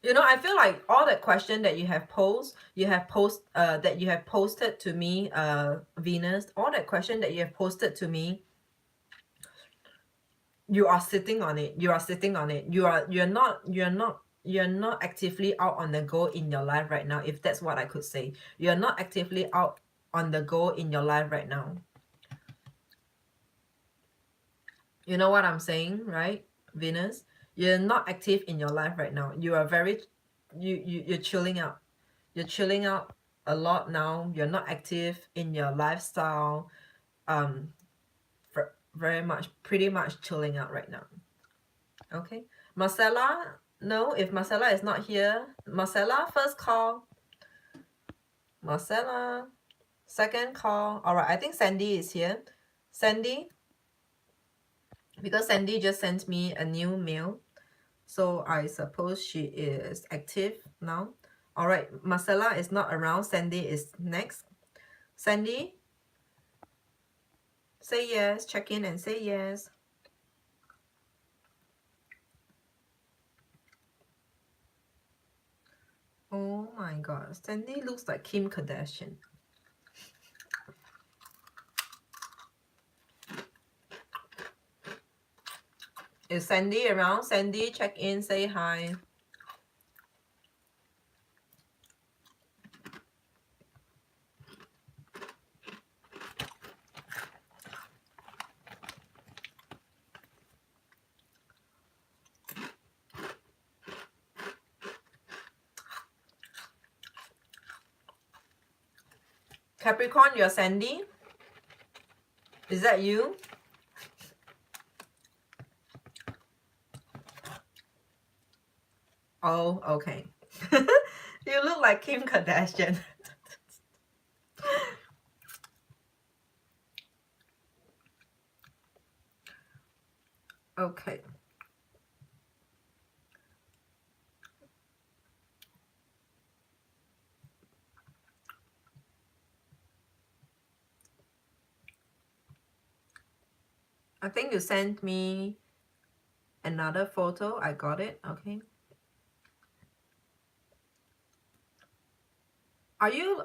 You know, I feel like all the question that you have posted to me, Venus, all that question that you have posted to me, you are sitting on it. You are sitting on it. You're not actively out on the go in your life right now, if that's what I could say. You're not actively out on the go in your life right now. You know what I'm saying, right, Venus? You're not active in your life right now. You are very you're chilling out. You're chilling out a lot now. You're not active in your lifestyle. Very much, pretty much chilling out right now. Okay. Marcella, no, if Marcella is not here, Marcella, first call. Marcella, second call. All right, I think Sandy is here. Sandy, because Sandy just sent me a new mail, so I suppose she is active now. All right, Marcella is not around. Sandy is next. Sandy, say yes. Check in and say yes. Oh my god, Sandy looks like Kim Kardashian. Is Sandy around? Sandy, check in, say hi. Capricorn, you're Sandy? Is that you? Oh, okay. You look like Kim Kardashian. Okay. I think you sent me another photo. I got it. Okay. Are you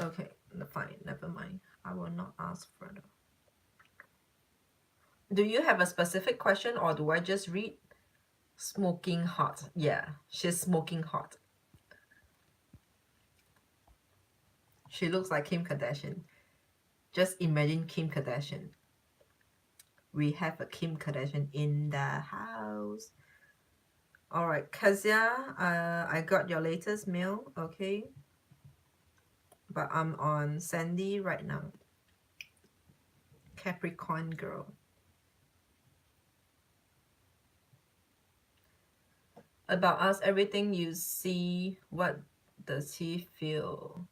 okay? Fine, never mind. I will not ask further. Do you have a specific question or do I just read? Smoking hot. Yeah, she's smoking hot. She looks like Kim Kardashian. Just imagine Kim Kardashian. We have a Kim Kardashian in the house. All right, Kazia, I got your latest mail, okay? But I'm on Sandy right now. Capricorn girl. About us, everything you see, what does he feel?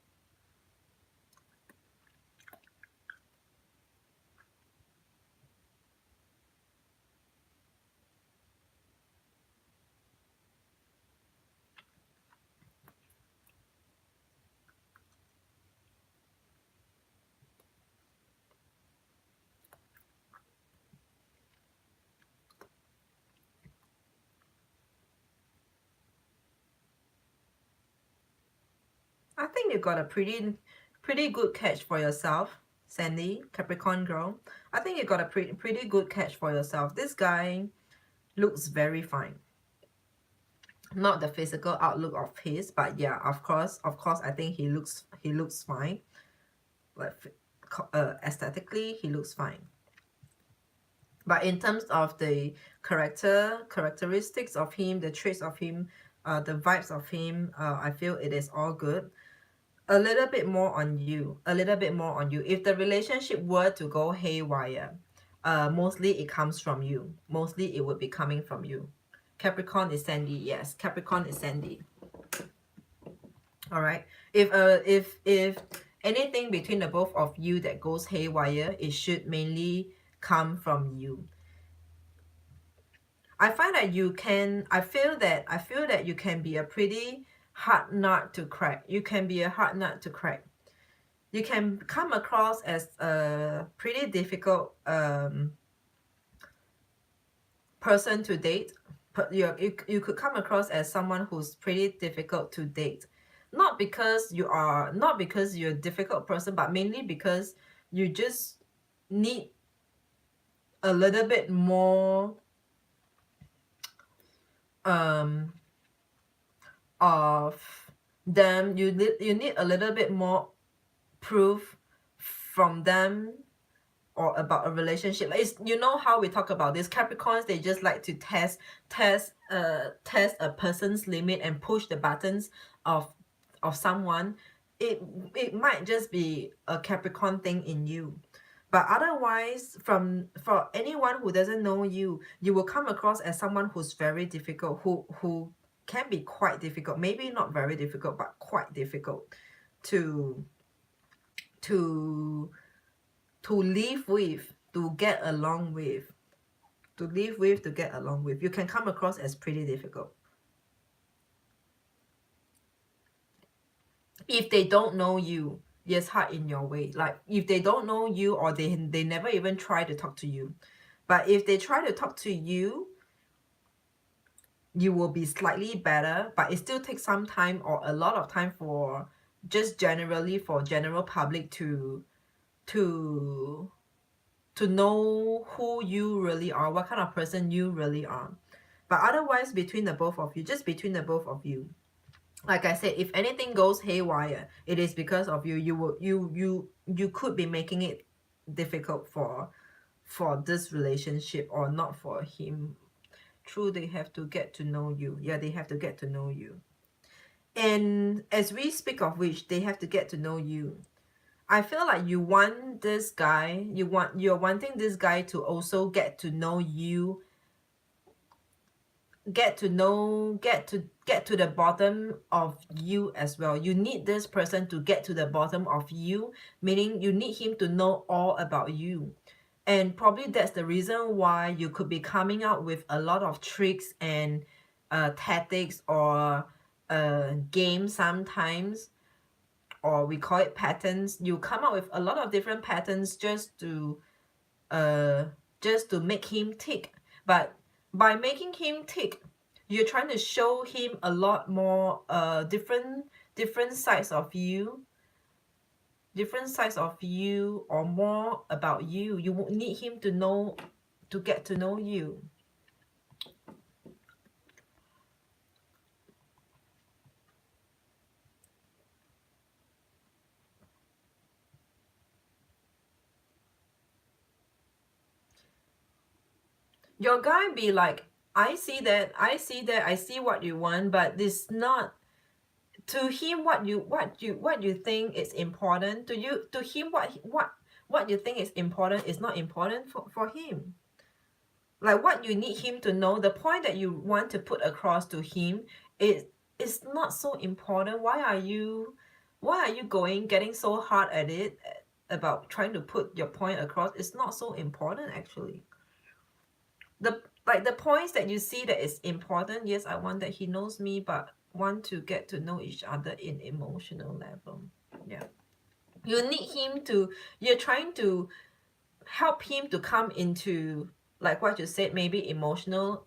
I think you got a pretty good catch for yourself, Sandy, Capricorn girl. I think you got a pretty good catch for yourself. This guy looks very fine. Not the physical outlook of his, but yeah, of course, I think he looks fine. Like aesthetically, he looks fine. But in terms of the characteristics of him, the traits of him, the vibes of him, I feel it is all good. A little bit more on you, a little bit more on you. If the relationship were to go haywire, mostly it comes from you. Mostly it would be coming from you. Capricorn is Sandy. Yes, Capricorn is Sandy. All right. If anything between the both of you that goes haywire, it should mainly come from you. I find that you can. I feel that you can be a pretty hard nut to crack. You can be a hard nut to crack. You can come across as a pretty difficult person to date. You could come across as someone who's pretty difficult to date. Not because you're a difficult person, but mainly because you just need a little bit more of them. You need a little bit more proof from them or about a relationship. Like it's, you know how we talk about this, Capricorns, they just like to test a person's limit and push the buttons of someone. It might just be a Capricorn thing in you. But otherwise, for anyone who doesn't know you, you will come across as someone who's very difficult, who can be quite difficult, maybe not very difficult, but quite difficult to to live with, to get along with, to get along with. You can come across as pretty difficult. If they don't know you, yes, hard in your way. Like if they don't know you or they never even try to talk to you. But if they try to talk to you, you will be slightly better, but it still takes some time or a lot of time for just generally for general public to know who you really are, what kind of person you really are. But otherwise, between the both of you, just between the both of you, like I said, if anything goes haywire, it is because of you. You could be making it difficult for this relationship or not for him. True, they have to get to know you. Yeah, they have to get to know you. And as we speak of which, they have to get to know you. I feel like you want this guy, you're wanting this guy to also get to know you, get to the bottom of you as well. You need this person to get to the bottom of you, meaning you need him to know all about you. And probably that's the reason why you could be coming out with a lot of tricks and tactics or games sometimes, or we call it patterns. You come up with a lot of different patterns just to make him tick. But by making him tick, You're trying to show him a lot more different sides of you, or more about you. You need him to know, to get to know you. Your guy be like, I see that, I see what you want, but it's not to him what you think is important to you. To him, what you think is important is not important for him. Like what you need him to know, the point that you want to put across to him is not so important. Why are you getting so hard at it, about trying to put your point across? It's not so important actually. The points that you see that is important, yes, I want that he knows me, but want to get to know each other in emotional level. Yeah, you need him to, you're trying to help him to come into, like what you said, maybe emotional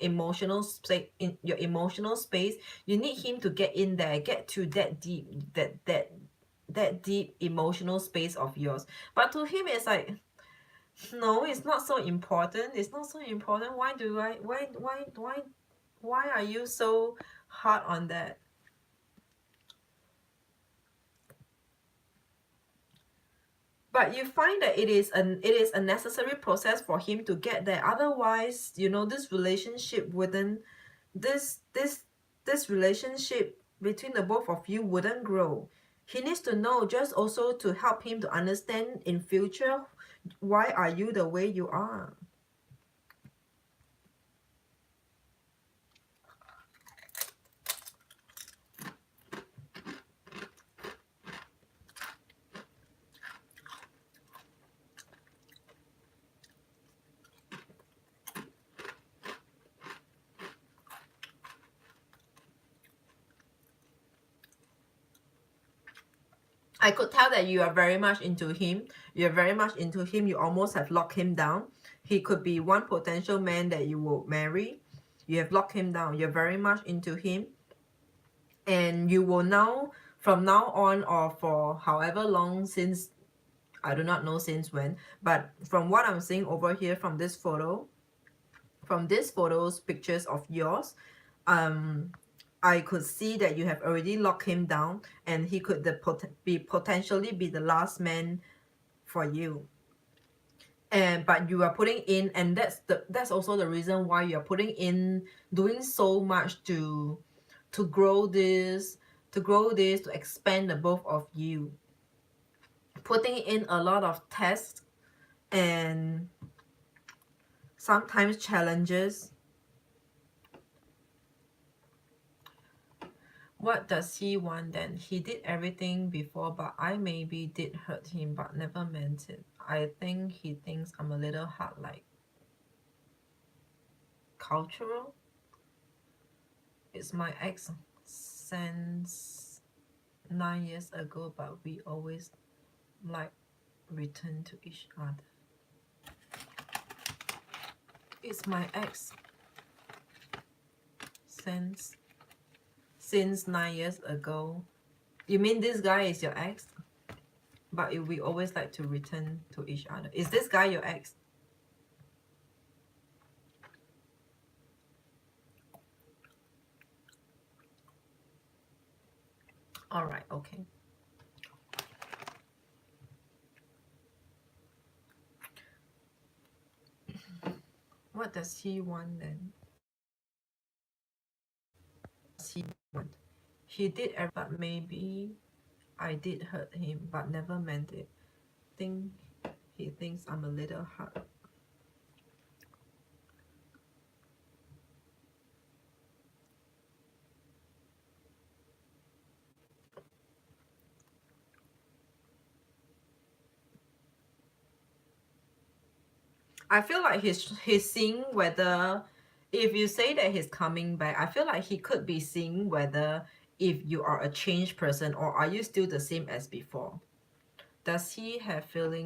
space, in your emotional space. You need him to get in there, get to that deep, that deep emotional space of yours. But to him it's like, no, it's not so important. It's not so important. Why are you so hard on that? But you find that it is a necessary process for him to get there. Otherwise, this relationship wouldn't, this relationship between the both of you wouldn't grow. He needs to know, just also to help him to understand in future, why are you the way you are. I could tell that you are very much into him. You're very much into him. You almost have locked him down. He could be one potential man that you will marry. You have locked him down. You're very much into him. And you will now, from now on, or for however long, since, I do not know since when, but from what I'm seeing over here from this photo, from these photos, pictures of yours, I could see that you have already locked him down, and he could potentially be the last man for you. But you are putting in, and that's also the reason why you're putting in, doing so much to grow this, to expand the both of you, putting in a lot of tests and sometimes challenges. What does he want then? He did everything before, but I maybe did hurt him, but never meant it. I think he thinks I'm a little hard, like cultural. It's my ex since 9 years ago, but we always like return to each other. It's my ex since 9 years ago. You mean this guy is your ex? But we always like to return to each other. Is this guy your ex? Alright, okay. What does he want then? He want? He did, but maybe I did hurt him, but never meant it. He thinks I'm a little hard. I feel like he's seeing whether, if you say that he's coming back, I feel like he could be seeing whether if you are a changed person, or are you still the same as before. Does he have feelings